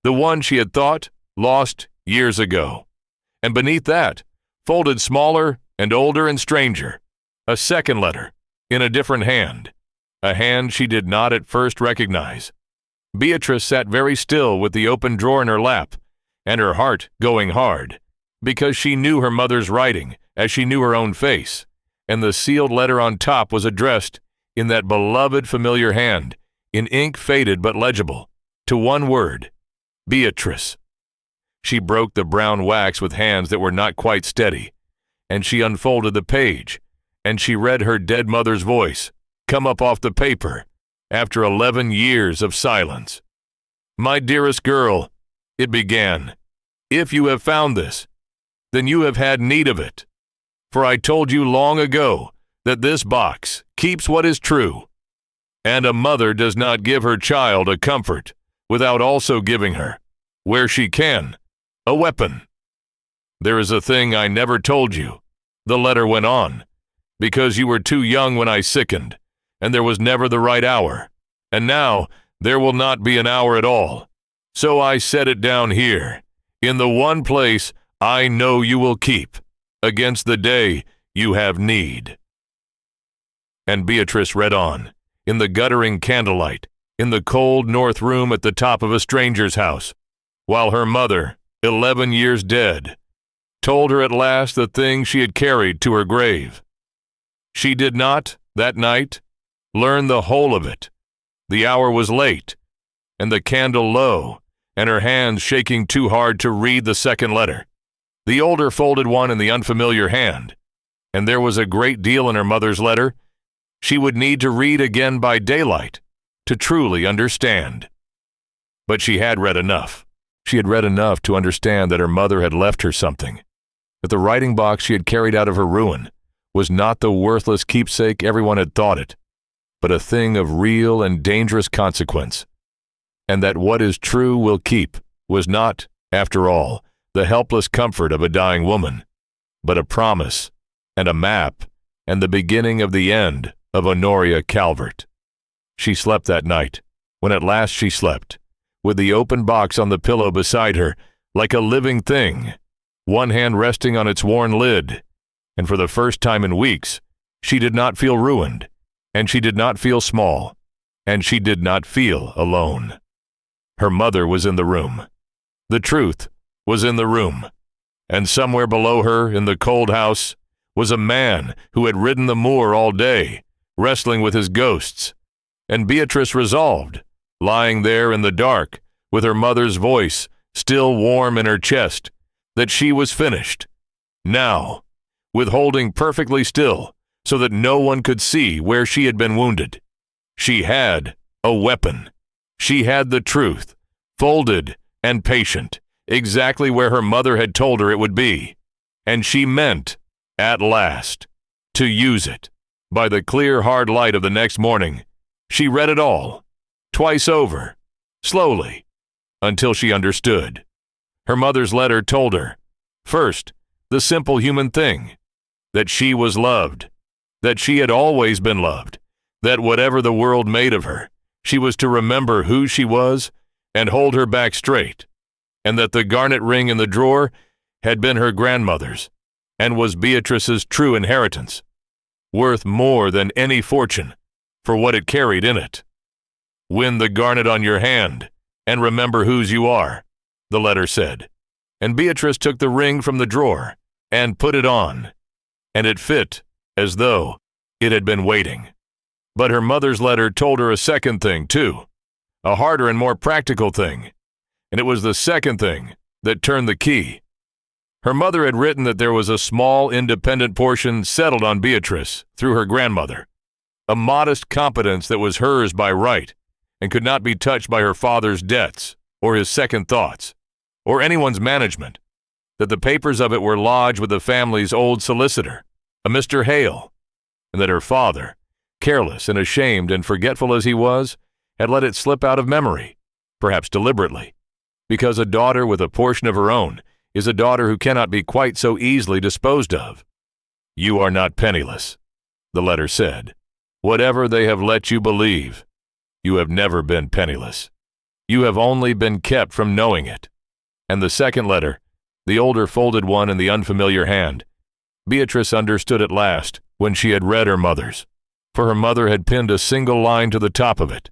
the one she had thought lost years ago. And beneath that, folded smaller and older and stranger, a second letter, in a different hand, a hand she did not at first recognize. Beatrice sat very still with the open drawer in her lap, and her heart going hard, because she knew her mother's writing as she knew her own face, and the sealed letter on top was addressed in that beloved familiar hand, in ink faded but legible, to one word, Beatrice. She broke the brown wax with hands that were not quite steady, and she unfolded the page, and she read her dead mother's voice come up off the paper after 11 years of silence. "My dearest girl," it began, "if you have found this, then you have had need of it. For I told you long ago that this box keeps what is true, and a mother does not give her child a comfort without also giving her, where she can, a weapon. There is a thing I never told you," the letter went on, "because you were too young when I sickened, and there was never the right hour, and now there will not be an hour at all. So I set it down here, in the one place I know you will keep, against the day you have need." And Beatrice read on, in the guttering candlelight, in the cold north room at the top of a stranger's house, while her mother, 11 years dead, told her at last the thing she had carried to her grave. She did not, that night, learn the whole of it. The hour was late, and the candle low, and her hands shaking too hard to read the second letter, the older folded one in the unfamiliar hand, and there was a great deal in her mother's letter she would need to read again by daylight to truly understand. But she had read enough. She had read enough to understand that her mother had left her something, that the writing box she had carried out of her ruin was not the worthless keepsake everyone had thought it, but a thing of real and dangerous consequence, and that what is true will keep was not, after all, the helpless comfort of a dying woman, but a promise and a map and the beginning of the end of Honoria Calvert. She slept that night, when at last she slept, with the open box on the pillow beside her, like a living thing, one hand resting on its worn lid, and for the first time in weeks, she did not feel ruined, and she did not feel small, and she did not feel alone. Her mother was in the room. The truth was in the room, and somewhere below her in the cold house was a man who had ridden the moor all day, wrestling with his ghosts, and Beatrice resolved, lying there in the dark, with her mother's voice still warm in her chest, that she was finished. Now, with holding perfectly still, so that no one could see where she had been wounded. She had a weapon. She had the truth, folded and patient, exactly where her mother had told her it would be. And she meant, at last, to use it. By the clear, hard light of the next morning, she read it all, twice over, slowly, until she understood. Her mother's letter told her, first, the simple human thing, that she was loved, that she had always been loved, that whatever the world made of her, she was to remember who she was and hold her back straight, and that the garnet ring in the drawer had been her grandmother's and was Beatrice's true inheritance, worth more than any fortune for what it carried in it. Win the garnet on your hand and remember whose you are, the letter said. And Beatrice took the ring from the drawer and put it on, and it fit as though it had been waiting. But her mother's letter told her a second thing, too, a harder and more practical thing, and it was the second thing that turned the key. Her mother had written that there was a small independent portion settled on Beatrice through her grandmother, a modest competence that was hers by right and could not be touched by her father's debts or his second thoughts or anyone's management, that the papers of it were lodged with the family's old solicitor, a Mr. Hale, and that her father, careless and ashamed and forgetful as he was, had let it slip out of memory, perhaps deliberately, because a daughter with a portion of her own is a daughter who cannot be quite so easily disposed of. You are not penniless, the letter said. Whatever they have let you believe, you have never been penniless. You have only been kept from knowing it. And the second letter, the older folded one in the unfamiliar hand, Beatrice understood at last when she had read her mother's, for her mother had pinned a single line to the top of it.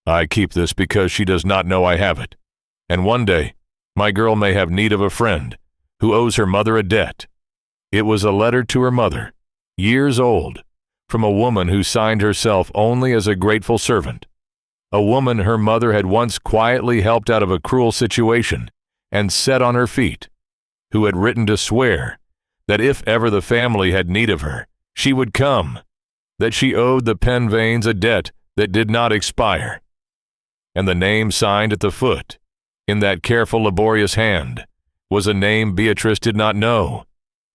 I keep this because she does not know I have it, and one day my girl may have need of a friend who owes her mother a debt. It was a letter to her mother, years old, from a woman who signed herself only as a grateful servant, a woman her mother had once quietly helped out of a cruel situation and set on her feet, who had written to swear that if ever the family had need of her, she would come, that she owed the Pennvanes a debt that did not expire. And the name signed at the foot, in that careful, laborious hand, was a name Beatrice did not know,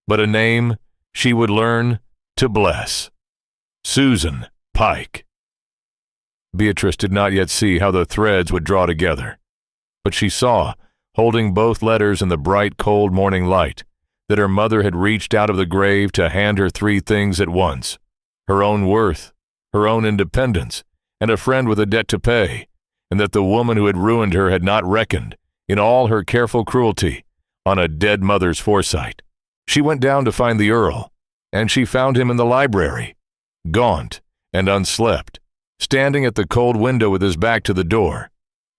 but a name she would learn to bless: Susan Pike. Beatrice did not yet see how the threads would draw together, but she saw, holding both letters in the bright, cold morning light, that her mother had reached out of the grave to hand her three things at once: her own worth, her own independence, and a friend with a debt to pay, and that the woman who had ruined her had not reckoned, in all her careful cruelty, on a dead mother's foresight. She went down to find the Earl, and she found him in the library, gaunt and unslept, standing at the cold window with his back to the door.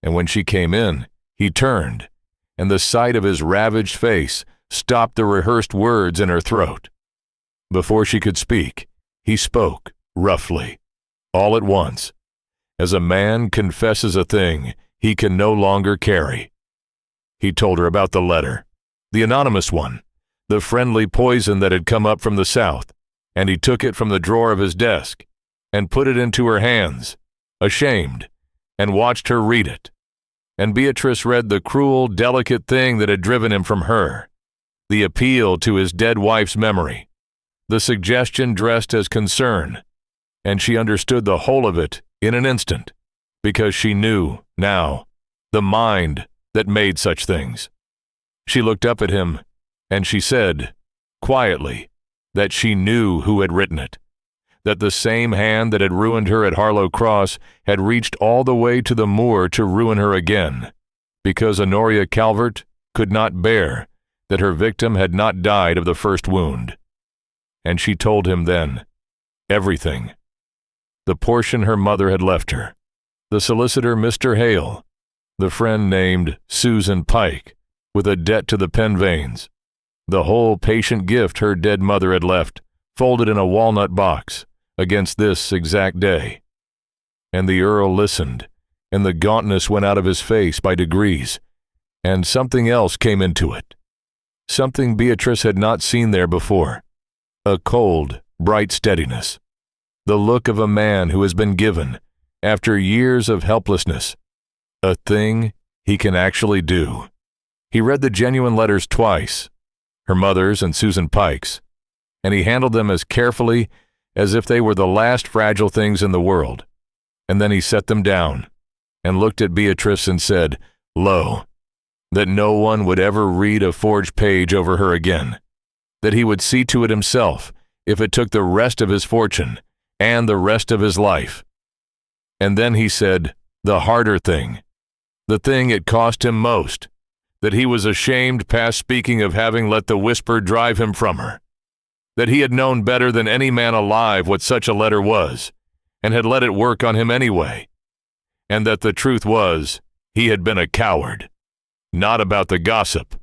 And when she came in, he turned, and the sight of his ravaged face stopped the rehearsed words in her throat. Before she could speak, he spoke roughly, all at once, as a man confesses a thing he can no longer carry. He told her about the letter, the anonymous one, the friendly poison that had come up from the south, and he took it from the drawer of his desk and put it into her hands, ashamed, and watched her read it. And Beatrice read the cruel, delicate thing that had driven him from her, the appeal to his dead wife's memory, the suggestion dressed as concern, and she understood the whole of it in an instant, because she knew, now, the mind that made such things. She looked up at him, and she said, quietly, that she knew who had written it, that the same hand that had ruined her at Harlow Cross had reached all the way to the moor to ruin her again, because Honoria Calvert could not bear that her victim had not died of the first wound. And she told him then everything. The portion her mother had left her, the solicitor Mr. Hale, the friend named Susan Pike, with a debt to the Pennvanes, the whole patient gift her dead mother had left, folded in a walnut box, against this exact day. And the Earl listened, and the gauntness went out of his face by degrees, and something else came into it, something Beatrice had not seen there before, a cold, bright steadiness, the look of a man who has been given, after years of helplessness, a thing he can actually do. He read the genuine letters twice, her mother's and Susan Pike's, and he handled them as carefully as if they were the last fragile things in the world. And then he set them down and looked at Beatrice and said, lo, that no one would ever read a forged page over her again, that he would see to it himself if it took the rest of his fortune and the rest of his life. And then he said the harder thing, the thing it cost him most, that he was ashamed past speaking of having let the whisper drive him from her, that he had known better than any man alive what such a letter was, and had let it work on him anyway, and that the truth was he had been a coward, not about the gossip,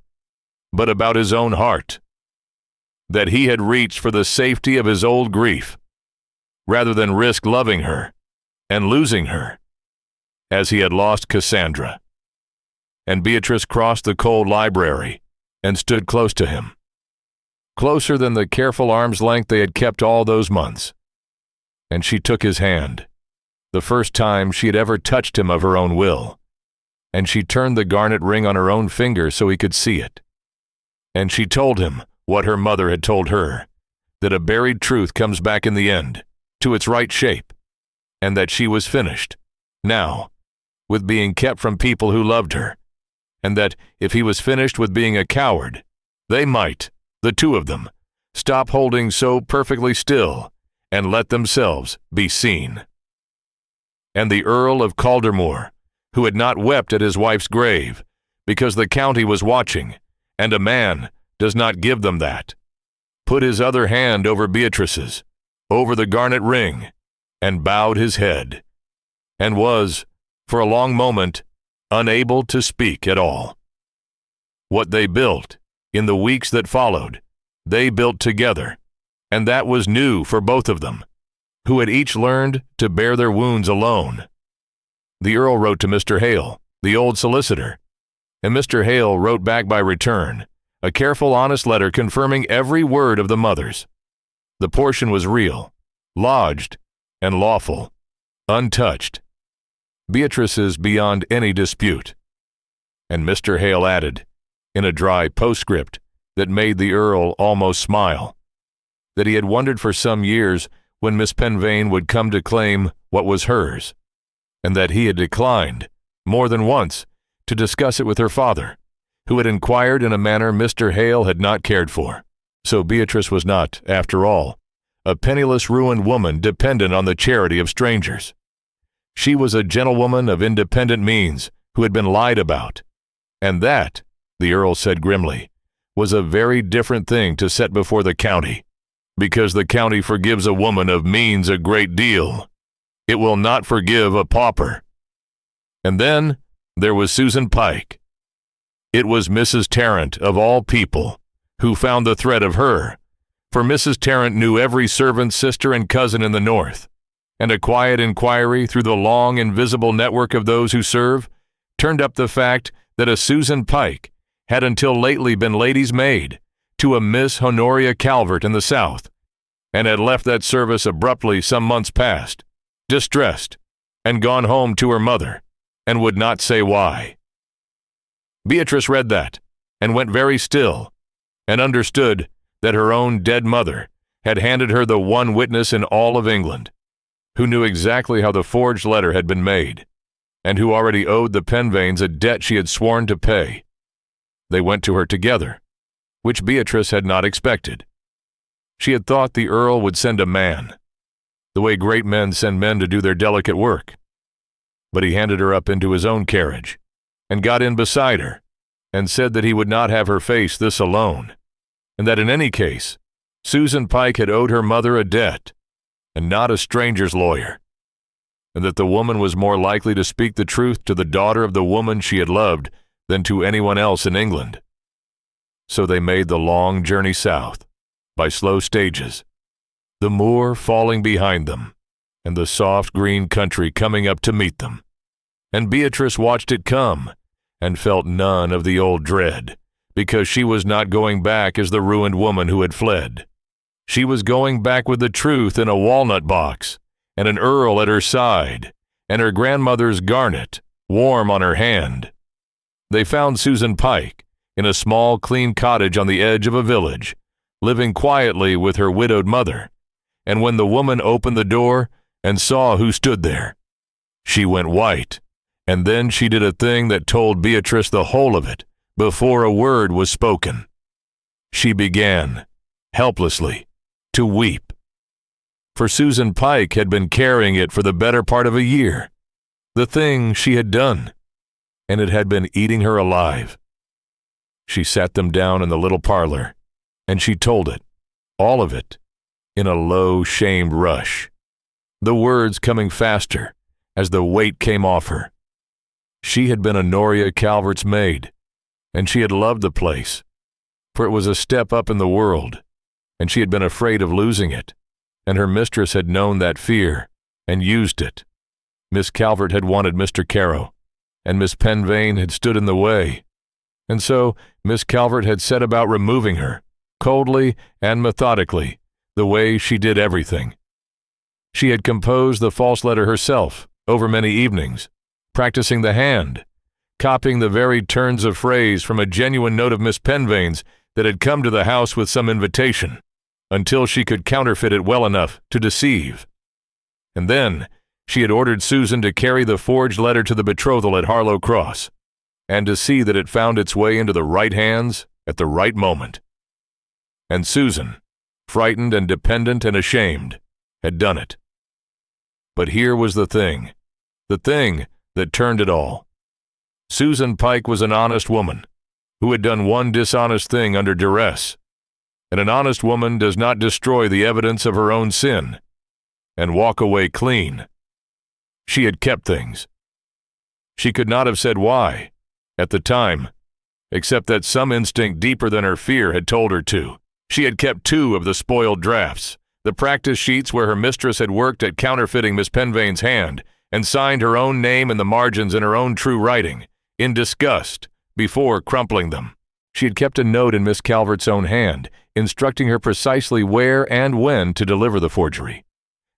but about his own heart, that he had reached for the safety of his old grief, rather than risk loving her and losing her, as he had lost Cassandra. And Beatrice crossed the cold library and stood close to him, closer than the careful arm's length they had kept all those months. And she took his hand, the first time she had ever touched him of her own will, and she turned the garnet ring on her own finger so he could see it. And she told him what her mother had told her, that a buried truth comes back in the end, to its right shape, and that she was finished, now, with being kept from people who loved her, and that if he was finished with being a coward, they might, the two of them, stop holding so perfectly still and let themselves be seen. And the Earl of Caldermore, who had not wept at his wife's grave, because the county was watching, and a man does not give them that, put his other hand over Beatrice's, over the garnet ring, and bowed his head, and was, for a long moment, unable to speak at all. What they built In the weeks that followed, they built together, and that was new for both of them, who had each learned to bear their wounds alone. The Earl wrote to Mr. Hale, the old solicitor, and Mr. Hale wrote back by return, a careful, honest letter confirming every word of the mother's. The portion was real, lodged, and lawful, untouched. Beatrice's beyond any dispute. And Mr. Hale added, in a dry postscript that made the Earl almost smile, that he had wondered for some years when Miss Pennvane would come to claim what was hers, and that he had declined, more than once, to discuss it with her father, who had inquired in a manner Mr. Hale had not cared for. So Beatrice was not, after all, a penniless, ruined woman dependent on the charity of strangers. She was a gentlewoman of independent means who had been lied about, and that, the Earl said grimly, was a very different thing to set before the county, because the county forgives a woman of means a great deal. It will not forgive a pauper. And then there was Susan Pike. It was Mrs. Tarrant, of all people, who found the thread of her, for Mrs. Tarrant knew every servant, sister, and cousin in the North, and a quiet inquiry through the long, invisible network of those who serve turned up the fact that a Susan Pike had until lately been lady's maid to a Miss Honoria Calvert in the South, and had left that service abruptly some months past, distressed, and gone home to her mother, and would not say why. Beatrice read that, and went very still, and understood that her own dead mother had handed her the one witness in all of England, who knew exactly how the forged letter had been made, and who already owed the Pennvanes a debt she had sworn to pay. They went to her together, which Beatrice had not expected. She had thought the Earl would send a man, the way great men send men to do their delicate work. But he handed her up into his own carriage, and got in beside her, and said that he would not have her face this alone, and that in any case, Susan Pike had owed her mother a debt, and not a stranger's lawyer, and that the woman was more likely to speak the truth to the daughter of the woman she had loved than to anyone else in England. So they made the long journey south, by slow stages, the moor falling behind them, and the soft green country coming up to meet them. And Beatrice watched it come, and felt none of the old dread, because she was not going back as the ruined woman who had fled. She was going back with the truth in a walnut box, and an Earl at her side, and her grandmother's garnet warm on her hand. They found Susan Pike in a small, clean cottage on the edge of a village, living quietly with her widowed mother, and when the woman opened the door and saw who stood there, she went white, and then she did a thing that told Beatrice the whole of it before a word was spoken. She began, helplessly, to weep. For Susan Pike had been carrying it for the better part of a year, the thing she had done, and it had been eating her alive. She sat them down in the little parlor, and she told it, all of it, in a low, shamed rush, the words coming faster as the weight came off her. She had been Honoria Calvert's maid, and she had loved the place, for it was a step up in the world, and she had been afraid of losing it, and her mistress had known that fear and used it. Miss Calvert had wanted Mr. Carew, and Miss Pennvane had stood in the way, and so Miss Calvert had set about removing her, coldly and methodically, the way she did everything. She had composed the false letter herself over many evenings, practicing the hand, copying the varied turns of phrase from a genuine note of Miss Pennvane's that had come to the house with some invitation, until she could counterfeit it well enough to deceive. And then she had ordered Susan to carry the forged letter to the betrothal at Harlow Cross, and to see that it found its way into the right hands at the right moment. And Susan, frightened and dependent and ashamed, had done it. But here was the thing that turned it all. Susan Pike was an honest woman, who had done one dishonest thing under duress, and an honest woman does not destroy the evidence of her own sin and walk away clean. She had kept things. She could not have said why, at the time, except that some instinct deeper than her fear had told her to. She had kept 2 of the spoiled drafts, the practice sheets where her mistress had worked at counterfeiting Miss Pennvane's hand and signed her own name in the margins in her own true writing, in disgust, before crumpling them. She had kept a note in Miss Calvert's own hand, instructing her precisely where and when to deliver the forgery.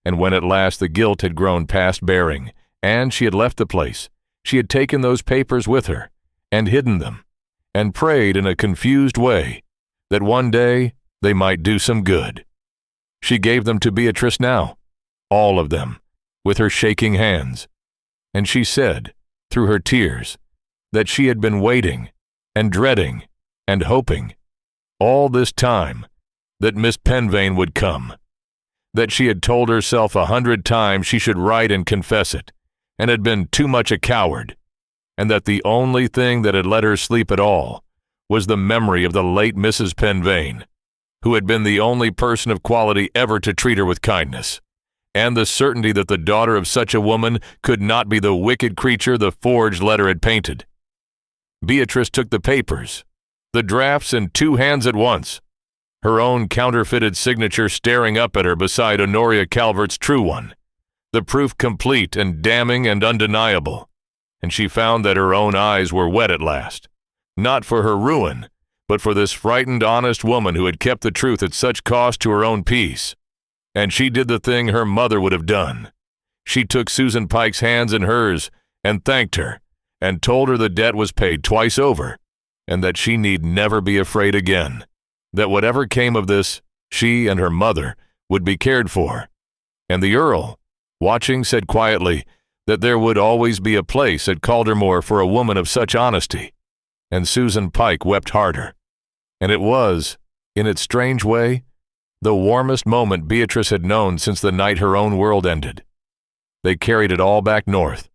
And when at last the guilt had grown past bearing, and she had left the place, she had taken those papers with her, and hidden them, and prayed in a confused way that one day they might do some good. She gave them to Beatrice now, all of them, with her shaking hands, and she said, through her tears, that she had been waiting and dreading and hoping all this time that Miss Pennvane would come, that she had told herself 100 times she should write and confess it, and had been too much a coward, and that the only thing that had let her sleep at all was the memory of the late Mrs. Pennvane, who had been the only person of quality ever to treat her with kindness, and the certainty that the daughter of such a woman could not be the wicked creature the forged letter had painted. Beatrice took the papers, the drafts in 2 hands at once, her own counterfeited signature staring up at her beside Honoria Calvert's true one, the proof complete and damning and undeniable, and she found that her own eyes were wet at last, not for her ruin, but for this frightened, honest woman who had kept the truth at such cost to her own peace. And she did the thing her mother would have done. She took Susan Pike's hands in hers and thanked her, and told her the debt was paid twice over, and that she need never be afraid again, that whatever came of this, she and her mother would be cared for. And the Earl, watching, said quietly that there would always be a place at Caldermore for a woman of such honesty, and Susan Pike wept harder. And it was, in its strange way, the warmest moment Beatrice had known since the night her own world ended. They carried it all back north.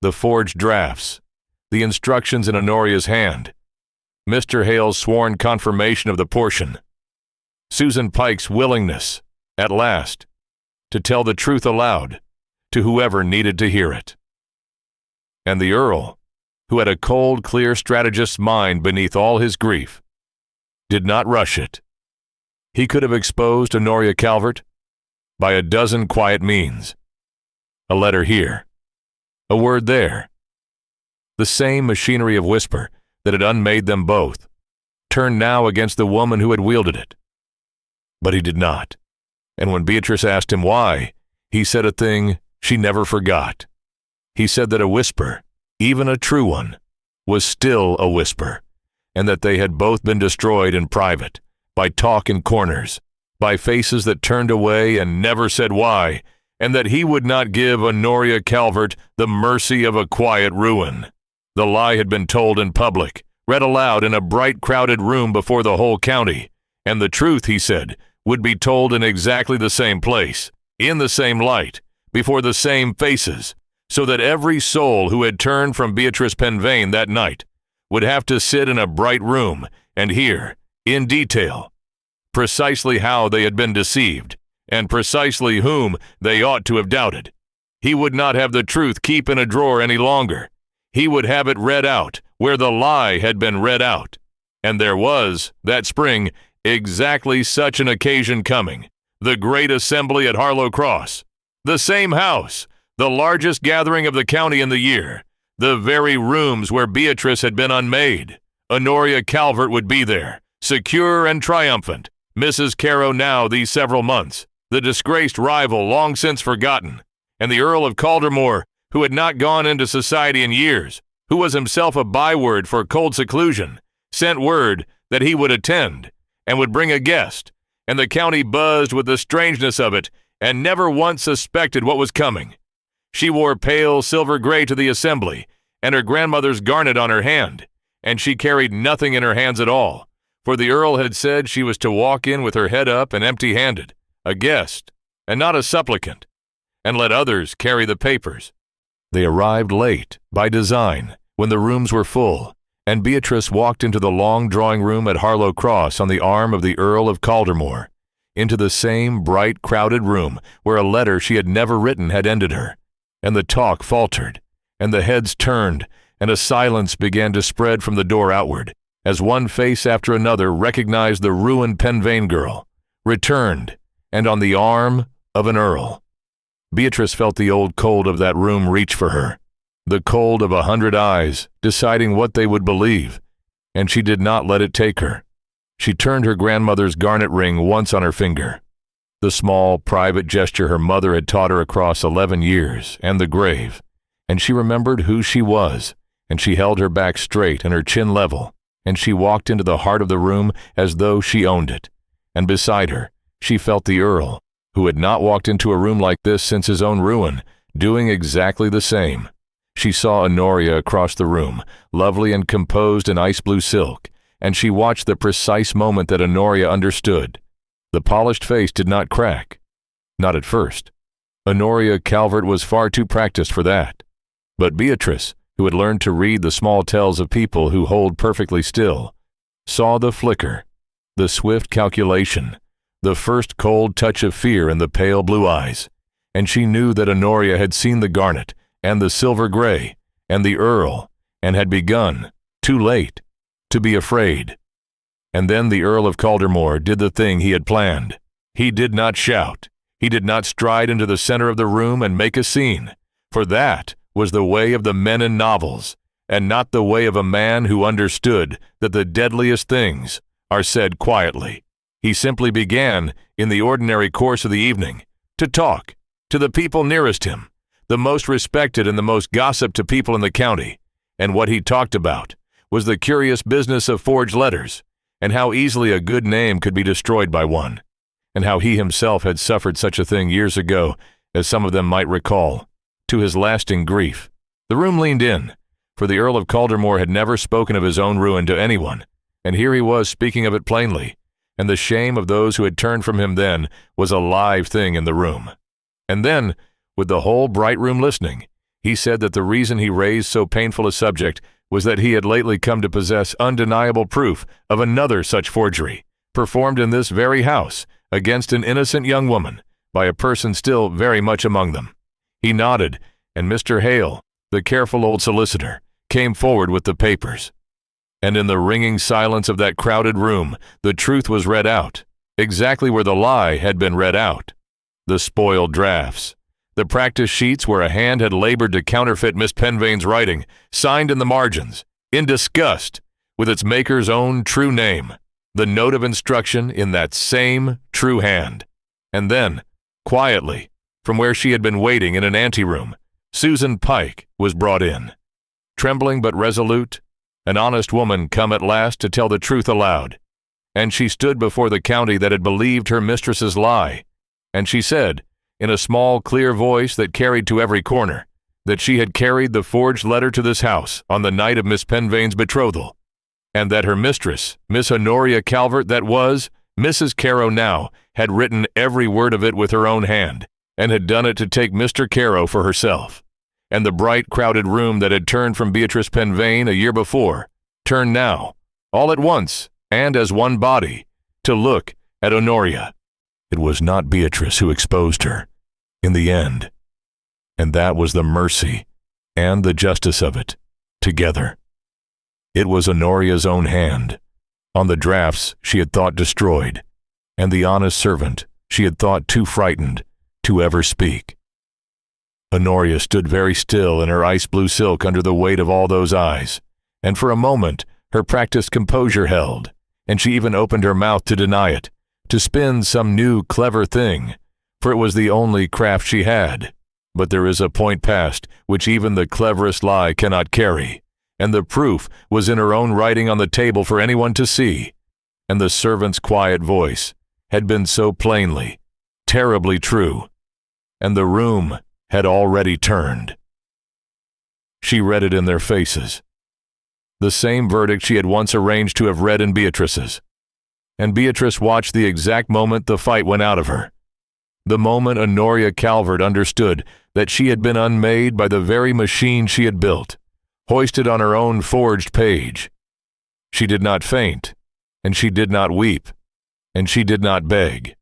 The forged drafts, the instructions in Honoria's hand, Mr. Hale's sworn confirmation of the portion, Susan Pike's willingness, at last, to tell the truth aloud to whoever needed to hear it. And the Earl, who had a cold, clear strategist's mind beneath all his grief, did not rush it. He could have exposed Honoria Calvert by a dozen quiet means. A letter here, a word there. The same machinery of whisper that had unmade them both, turned now against the woman who had wielded it. But he did not, and when Beatrice asked him why, he said a thing she never forgot. He said that a whisper, even a true one, was still a whisper, and that they had both been destroyed in private, by talk in corners, by faces that turned away and never said why, and that he would not give Honoria Calvert the mercy of a quiet ruin. The lie had been told in public, read aloud in a bright, crowded room before the whole county, and the truth, he said, would be told in exactly the same place, in the same light, before the same faces, so that every soul who had turned from Beatrice Pennvane that night would have to sit in a bright room and hear, in detail, precisely how they had been deceived, and precisely whom they ought to have doubted. He would not have the truth keep in a drawer any longer. He would have it read out where the lie had been read out. And there was, that spring, exactly such an occasion coming. The great assembly at Harlow Cross. The same house, the largest gathering of the county in the year. The very rooms where Beatrice had been unmade. Honoria Calvert would be there, secure and triumphant. Mrs. Carow now these several months, the disgraced rival long since forgotten, and the Earl of Caldermore, who had not gone into society in years, who was himself a byword for cold seclusion, sent word that he would attend, and would bring a guest, and the county buzzed with the strangeness of it, and never once suspected what was coming. She wore pale silver gray to the assembly, and her grandmother's garnet on her hand, and she carried nothing in her hands at all, for the Earl had said she was to walk in with her head up and empty-handed, a guest, and not a supplicant, and let others carry the papers. They arrived late, by design, when the rooms were full, and Beatrice walked into the long drawing-room at Harlow Cross on the arm of the Earl of Caldermore, into the same bright, crowded room where a letter she had never written had ended her, and the talk faltered, and the heads turned, and a silence began to spread from the door outward, as one face after another recognized the ruined Pennvane girl, returned, and on the arm of an Earl. Beatrice felt the old cold of that room reach for her, the cold of 100 eyes deciding what they would believe, and she did not let it take her. She turned her grandmother's garnet ring once on her finger, the small, private gesture her mother had taught her across 11 years, and the grave, and she remembered who she was, and she held her back straight and her chin level, and she walked into the heart of the room as though she owned it, and beside her she felt the Earl, who had not walked into a room like this since his own ruin, doing exactly the same. She saw Honoria across the room, lovely and composed in ice blue silk, and she watched the precise moment that Honoria understood. The polished face did not crack. Not at first. Honoria Calvert was far too practiced for that. But Beatrice, who had learned to read the small tells of people who hold perfectly still, saw the flicker, the swift calculation, the first cold touch of fear in the pale blue eyes, and she knew that Honoria had seen the garnet and the silver gray and the Earl, and had begun, too late, to be afraid. And then the Earl of Caldermore did the thing he had planned. He did not shout. He did not stride into the center of the room and make a scene, for that was the way of the men in novels, and not the way of a man who understood that the deadliest things are said quietly. He simply began, in the ordinary course of the evening, to talk to the people nearest him, the most respected and the most gossiped to people in the county, and what he talked about was the curious business of forged letters, and how easily a good name could be destroyed by one, and how he himself had suffered such a thing years ago, as some of them might recall, to his lasting grief. The room leaned in, for the Earl of Caldermore had never spoken of his own ruin to anyone, and here he was speaking of it plainly, and the shame of those who had turned from him then was a live thing in the room. And then, with the whole bright room listening, he said that the reason he raised so painful a subject was that he had lately come to possess undeniable proof of another such forgery, performed in this very house against an innocent young woman by a person still very much among them. He nodded, and Mr. Hale, the careful old solicitor, came forward with the papers. And in the ringing silence of that crowded room, the truth was read out, exactly where the lie had been read out. The spoiled drafts, the practice sheets where a hand had labored to counterfeit Miss Pennvane's writing, signed in the margins, in disgust, with its maker's own true name, the note of instruction in that same true hand. And then, quietly, from where she had been waiting in an anteroom, Susan Pike was brought in. Trembling but resolute, an honest woman come at last to tell the truth aloud. And she stood before the county that had believed her mistress's lie, and she said, in a small, clear voice that carried to every corner, that she had carried the forged letter to this house on the night of Miss Pennvane's betrothal, and that her mistress, Miss Honoria Calvert, that was, Mrs. Carew now, had written every word of it with her own hand, and had done it to take Mr. Carew for herself. And the bright, crowded room that had turned from Beatrice Pennvane a year before, turned now, all at once, and as one body, to look at Honoria. It was not Beatrice who exposed her, in the end. And that was the mercy and the justice of it, together. It was Honoria's own hand, on the drafts she had thought destroyed, and the honest servant she had thought too frightened to ever speak. Honoria stood very still in her ice blue silk under the weight of all those eyes, and for a moment her practiced composure held, and she even opened her mouth to deny it, to spin some new clever thing, for it was the only craft she had. But there is a point past which even the cleverest lie cannot carry, and the proof was in her own writing on the table for anyone to see, and the servant's quiet voice had been so plainly, terribly true, and the room had already turned. She read it in their faces, the same verdict she had once arranged to have read in Beatrice's. And Beatrice watched the exact moment the fight went out of her, the moment Honoria Calvert understood that she had been unmade by the very machine she had built, hoisted on her own forged page. She did not faint, and she did not weep, and she did not beg.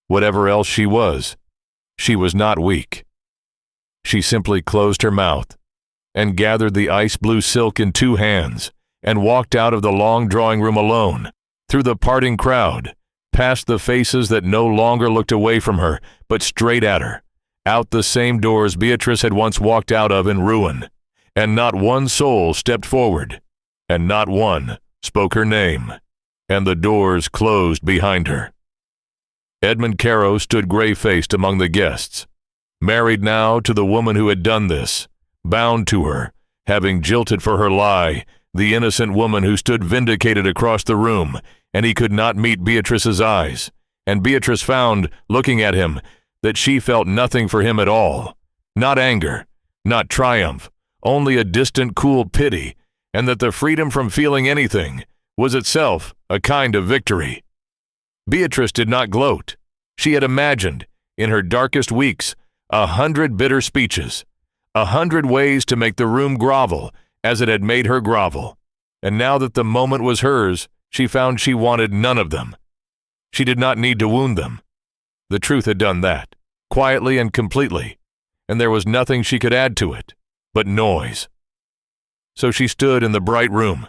Whatever else she was not weak. She simply closed her mouth and gathered the ice-blue silk in 2 hands, and walked out of the long drawing room alone, through the parting crowd, past the faces that no longer looked away from her, but straight at her, out the same doors Beatrice had once walked out of in ruin, and not one soul stepped forward, and not one spoke her name, and the doors closed behind her. Edmund Caro stood gray-faced among the guests, married now to the woman who had done this, bound to her, having jilted for her lie the innocent woman who stood vindicated across the room, and he could not meet Beatrice's eyes, and Beatrice found, looking at him, that she felt nothing for him at all, not anger, not triumph, only a distant cool pity, and that the freedom from feeling anything was itself a kind of victory. Beatrice did not gloat. She had imagined, in her darkest weeks, 100 bitter speeches, 100 ways to make the room grovel as it had made her grovel, and now that the moment was hers, she found she wanted none of them. She did not need to wound them. The truth had done that, quietly and completely, and there was nothing she could add to it, but noise. So she stood in the bright room,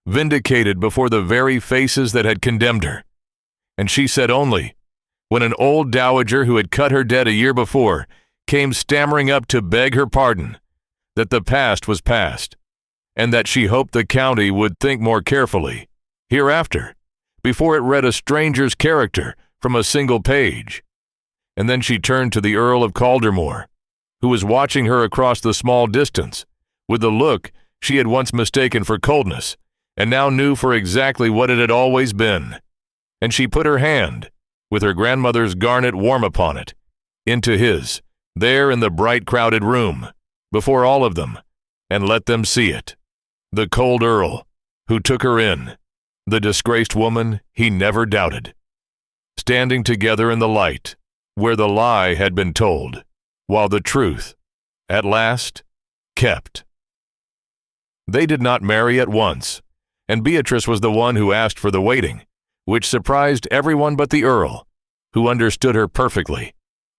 vindicated before the very faces that had condemned her, and she said only, when an old dowager who had cut her dead a year before came stammering up to beg her pardon, that the past was past, and that she hoped the county would think more carefully, hereafter, before it read a stranger's character from a single page. And then she turned to the Earl of Caldermore, who was watching her across the small distance, with the look she had once mistaken for coldness, and now knew for exactly what it had always been. And she put her hand, with her grandmother's garnet warm upon it, into his, there in the bright crowded room, before all of them, and let them see it. The cold Earl, who took her in, the disgraced woman he never doubted, standing together in the light, where the lie had been told, while the truth, at last, kept. They did not marry at once, and Beatrice was the one who asked for the waiting, which surprised everyone but the Earl, who understood her perfectly,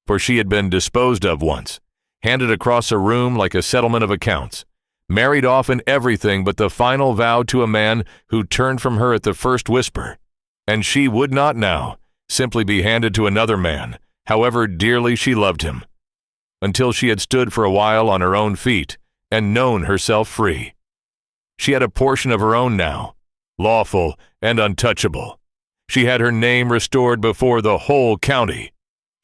for she had been disposed of once, handed across a room like a settlement of accounts, married off in everything but the final vow to a man who turned from her at the first whisper, and she would not now simply be handed to another man, however dearly she loved him, until she had stood for a while on her own feet and known herself free. She had a portion of her own now, lawful and untouchable. She had her name restored before the whole county.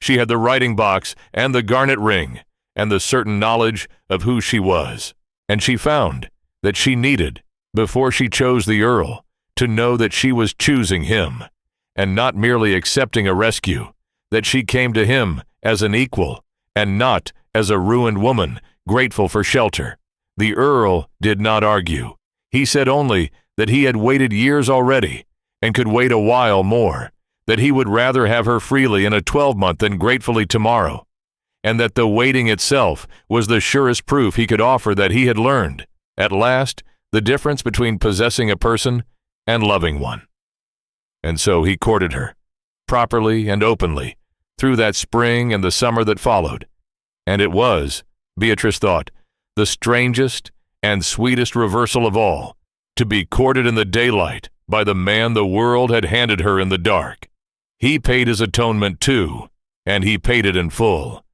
She had the writing box and the garnet ring and the certain knowledge of who she was. And she found that she needed, before she chose the Earl, to know that she was choosing him, and not merely accepting a rescue, that she came to him as an equal, and not as a ruined woman grateful for shelter. The Earl did not argue. He said only that he had waited years already, and could wait a while more, that he would rather have her freely in a 12-month than gratefully tomorrow, and that the waiting itself was the surest proof he could offer that he had learned, at last, the difference between possessing a person and loving one. And so he courted her, properly and openly, through that spring and the summer that followed, and it was, Beatrice thought, the strangest and sweetest reversal of all, to be courted in the daylight by the man the world had handed her in the dark. He paid his atonement too, and he paid it in full,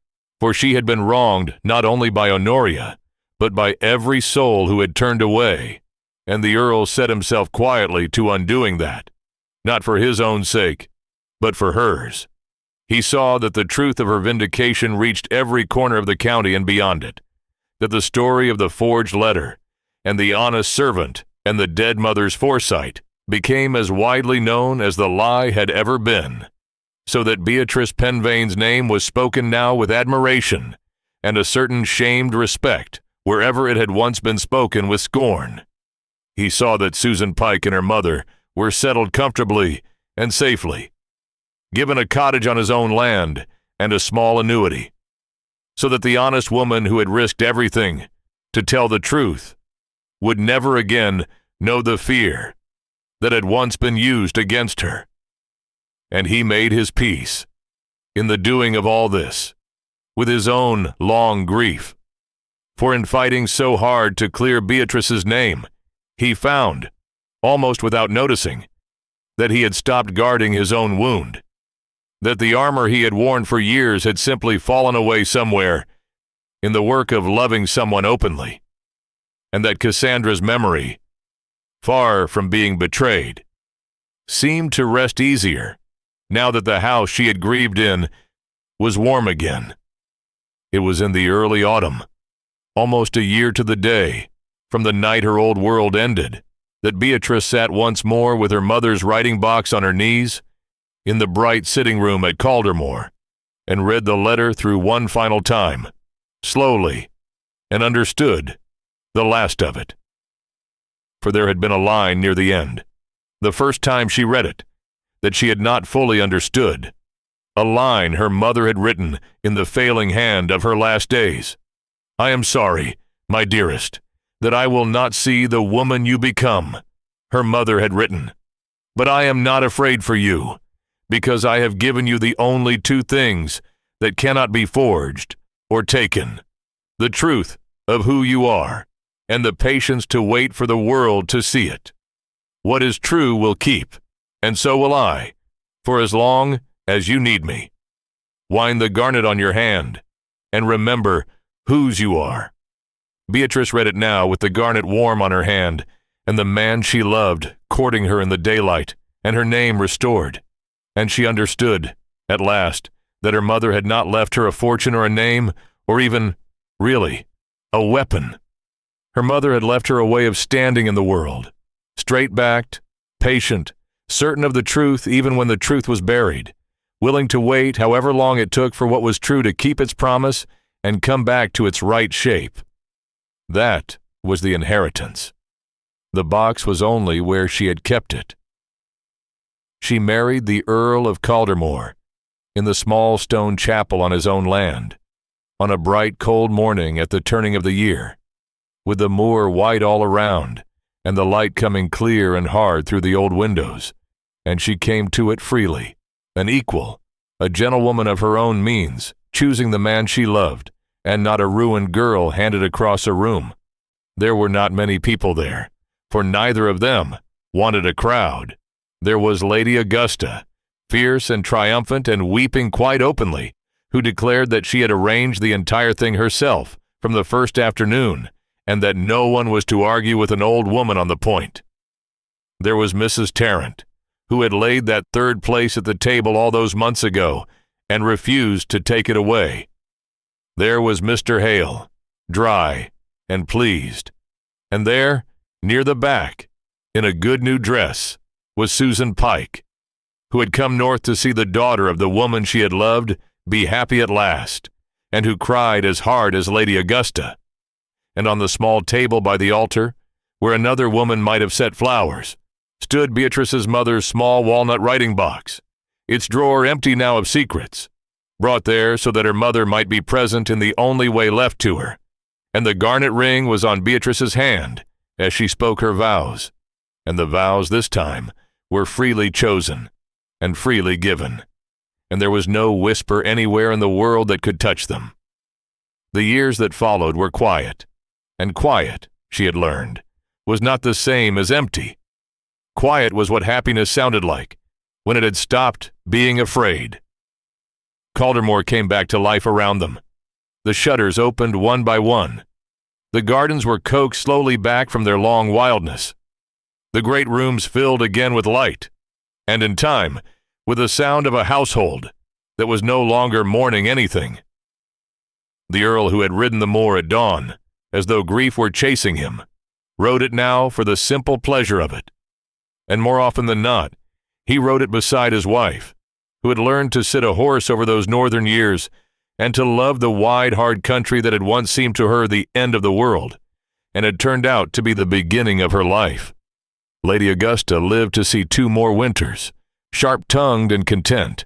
for she had been wronged not only by Honoria, but by every soul who had turned away, and the Earl set himself quietly to undoing that, not for his own sake, but for hers. He saw that the truth of her vindication reached every corner of the county and beyond it, that the story of the forged letter, and the honest servant, and the dead mother's foresight became as widely known as the lie had ever been, so that Beatrice Pennvane's name was spoken now with admiration and a certain shamed respect wherever it had once been spoken with scorn. He saw that Susan Pike and her mother were settled comfortably and safely, given a cottage on his own land and a small annuity, so that the honest woman who had risked everything to tell the truth would never again know the fear that had once been used against her. And he made his peace, in the doing of all this, with his own long grief. For in fighting so hard to clear Beatrice's name, he found, almost without noticing, that he had stopped guarding his own wound, that the armor he had worn for years had simply fallen away somewhere in the work of loving someone openly, and that Cassandra's memory, far from being betrayed, seemed to rest easier now that the house she had grieved in was warm again. It was in the early autumn, almost a year to the day from the night her old world ended, that Beatrice sat once more with her mother's writing box on her knees in the bright sitting room at Caldermore, and read the letter through one final time, slowly, and understood the last of it. For there had been a line near the end, the first time she read it, that she had not fully understood, a line her mother had written in the failing hand of her last days. "I am sorry, my dearest, that I will not see the woman you become," her mother had written. "But I am not afraid for you, because I have given you the only two things that cannot be forged or taken, the truth of who you are, and the patience to wait for the world to see it. What is true will keep, and so will I, for as long as you need me. Wind the garnet on your hand, and remember whose you are." Beatrice read it now with the garnet warm on her hand, and the man she loved courting her in the daylight, and her name restored. And she understood, at last, that her mother had not left her a fortune or a name, or even, really, a weapon. Her mother had left her a way of standing in the world, straight-backed, patient, certain of the truth even when the truth was buried, willing to wait however long it took for what was true to keep its promise and come back to its right shape. That was the inheritance. The box was only where she had kept it. She married the Earl of Caldermore in the small stone chapel on his own land, on a bright, cold morning at the turning of the year, with the moor white all around, and the light coming clear and hard through the old windows, and she came to it freely, an equal, a gentlewoman of her own means, choosing the man she loved, and not a ruined girl handed across a room. There were not many people there, for neither of them wanted a crowd. There was Lady Augusta, fierce and triumphant and weeping quite openly, who declared that she had arranged the entire thing herself from the first afternoon, and that no one was to argue with an old woman on the point. There was Mrs. Tarrant, who had laid that third place at the table all those months ago and refused to take it away. There was Mr. Hale, dry and pleased. And there, near the back, in a good new dress, was Susan Pike, who had come north to see the daughter of the woman she had loved be happy at last, and who cried as hard as Lady Augusta. And on the small table by the altar, where another woman might have set flowers, stood Beatrice's mother's small walnut writing box, its drawer empty now of secrets, brought there so that her mother might be present in the only way left to her, and the garnet ring was on Beatrice's hand as she spoke her vows, and the vows this time were freely chosen and freely given, and there was no whisper anywhere in the world that could touch them. The years that followed were quiet, and quiet, she had learned, was not the same as empty. Quiet was what happiness sounded like, when it had stopped being afraid. Caldermore came back to life around them. The shutters opened one by one. The gardens were coaxed slowly back from their long wildness. The great rooms filled again with light, and in time, with the sound of a household that was no longer mourning anything. The Earl, who had ridden the moor at dawn, as though grief were chasing him, rode it now for the simple pleasure of it. And more often than not, he rode it beside his wife, who had learned to sit a horse over those northern years and to love the wide, hard country that had once seemed to her the end of the world, and had turned out to be the beginning of her life. Lady Augusta lived to see 2 more winters, sharp-tongued and content,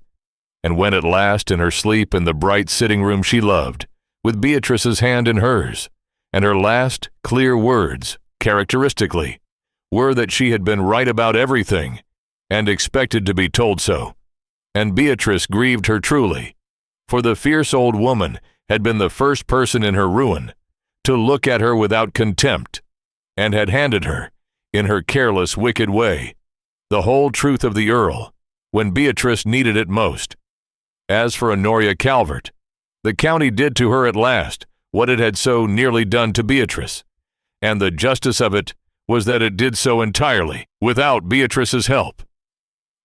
and went at last in her sleep in the bright sitting room she loved, with Beatrice's hand in hers, and her last clear words, characteristically, were that she had been right about everything, and expected to be told so. And Beatrice grieved her truly, for the fierce old woman had been the first person in her ruin, to look at her without contempt, and had handed her, in her careless, wicked way, the whole truth of the Earl, when Beatrice needed it most. As for Honoria Calvert, the county did to her at last what it had so nearly done to Beatrice, and the justice of it was that it did so entirely without Beatrice's help.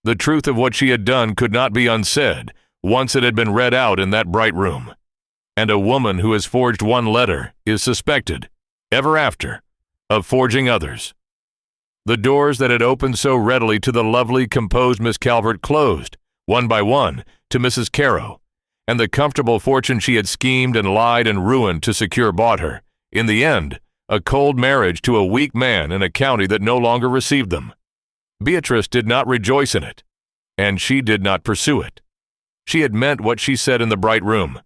The truth of what she had done could not be unsaid once it had been read out in that bright room, and a woman who has forged one letter is suspected, ever after, of forging others. The doors that had opened so readily to the lovely, composed Miss Calvert closed, one by one, to Mrs. Carow, and the comfortable fortune she had schemed and lied and ruined to secure bought her, in the end, a cold marriage to a weak man in a county that no longer received them. Beatrice did not rejoice in it, and she did not pursue it. She had meant what she said in the bright room,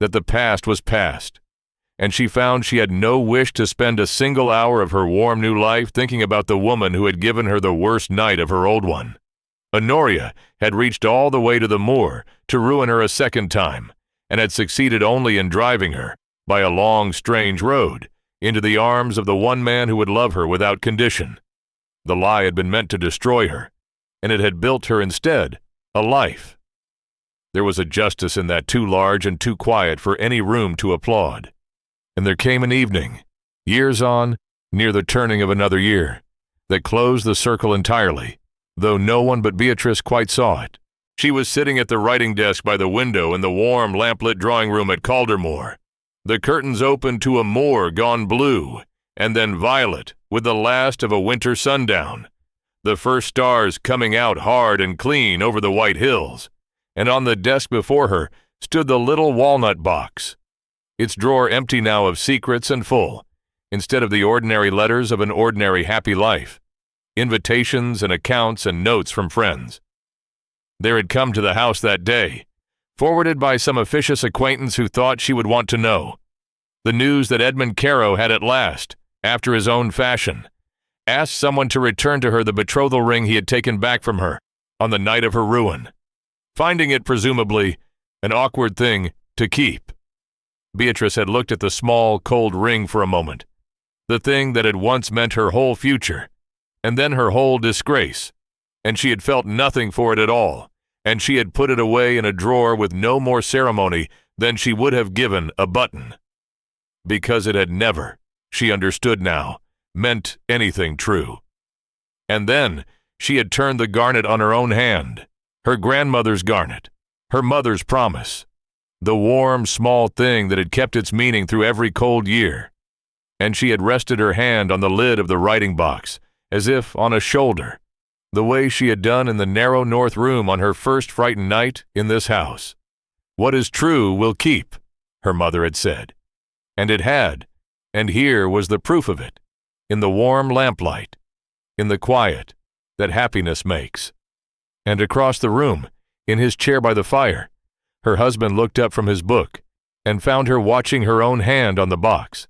that the past was past, and she found she had no wish to spend a single hour of her warm new life thinking about the woman who had given her the worst night of her old one. Honoria had reached all the way to the moor to ruin her a second time, and had succeeded only in driving her, by a long, strange road, into the arms of the one man who would love her without condition. The lie had been meant to destroy her, and it had built her instead a life. There was a justice in that too large and too quiet for any room to applaud. And there came an evening, years on, near the turning of another year, that closed the circle entirely, though no one but Beatrice quite saw it. She was sitting at the writing desk by the window in the warm, lamplit drawing room at Caldermore. The curtains opened to a moor gone blue, and then violet, with the last of a winter sundown, the first stars coming out hard and clean over the white hills, and on the desk before her stood the little walnut box, its drawer empty now of secrets and full, instead of the ordinary letters of an ordinary happy life, invitations and accounts and notes from friends. There had come to the house that day, forwarded by some officious acquaintance who thought she would want to know, the news that Edmund Carow had at last, after his own fashion, asked someone to return to her the betrothal ring he had taken back from her on the night of her ruin, finding it, presumably, an awkward thing to keep. Beatrice had looked at the small, cold ring for a moment, the thing that had once meant her whole future, and then her whole disgrace, and she had felt nothing for it at all, and she had put it away in a drawer with no more ceremony than she would have given a button, because it had never, she understood now, meant anything true. And then she had turned the garnet on her own hand, her grandmother's garnet, her mother's promise, the warm, small thing that had kept its meaning through every cold year, and she had rested her hand on the lid of the writing box, as if on a shoulder, the way she had done in the narrow north room on her first frightened night in this house. What is true will keep, her mother had said. And it had, and here was the proof of it, in the warm lamplight, in the quiet that happiness makes. And across the room, in his chair by the fire, her husband looked up from his book and found her watching her own hand on the box,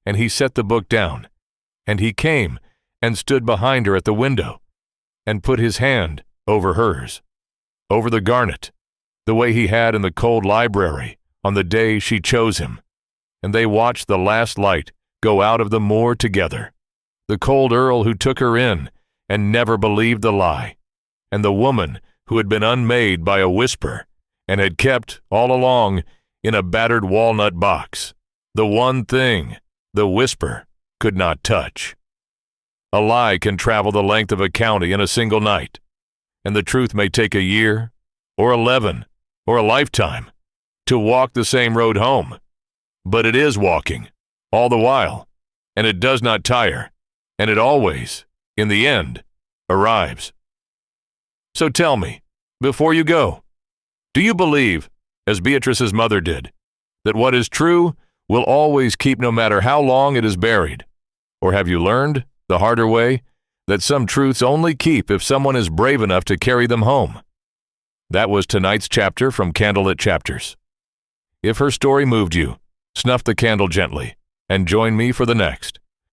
and he set the book down, and he came and stood behind her at the window, and put his hand over hers, over the garnet, the way he had in the cold library on the day she chose him, and they watched the last light go out of the moor together, the cold Earl who took her in and never believed the lie, and the woman who had been unmade by a whisper and had kept, all along, in a battered walnut box, the one thing the whisper could not touch. A lie can travel the length of a county in a single night, and the truth may take a year, or 11, or a lifetime, to walk the same road home. But it is walking, all the while, and it does not tire, and it always, in the end, arrives. So tell me, before you go, do you believe, as Beatrice's mother did, that what is true will always keep no matter how long it is buried? Or have you learned, the harder way, that some truths only keep if someone is brave enough to carry them home? That was tonight's chapter from Candlelit Chapters. If her story moved you, snuff the candle gently and join me for the next.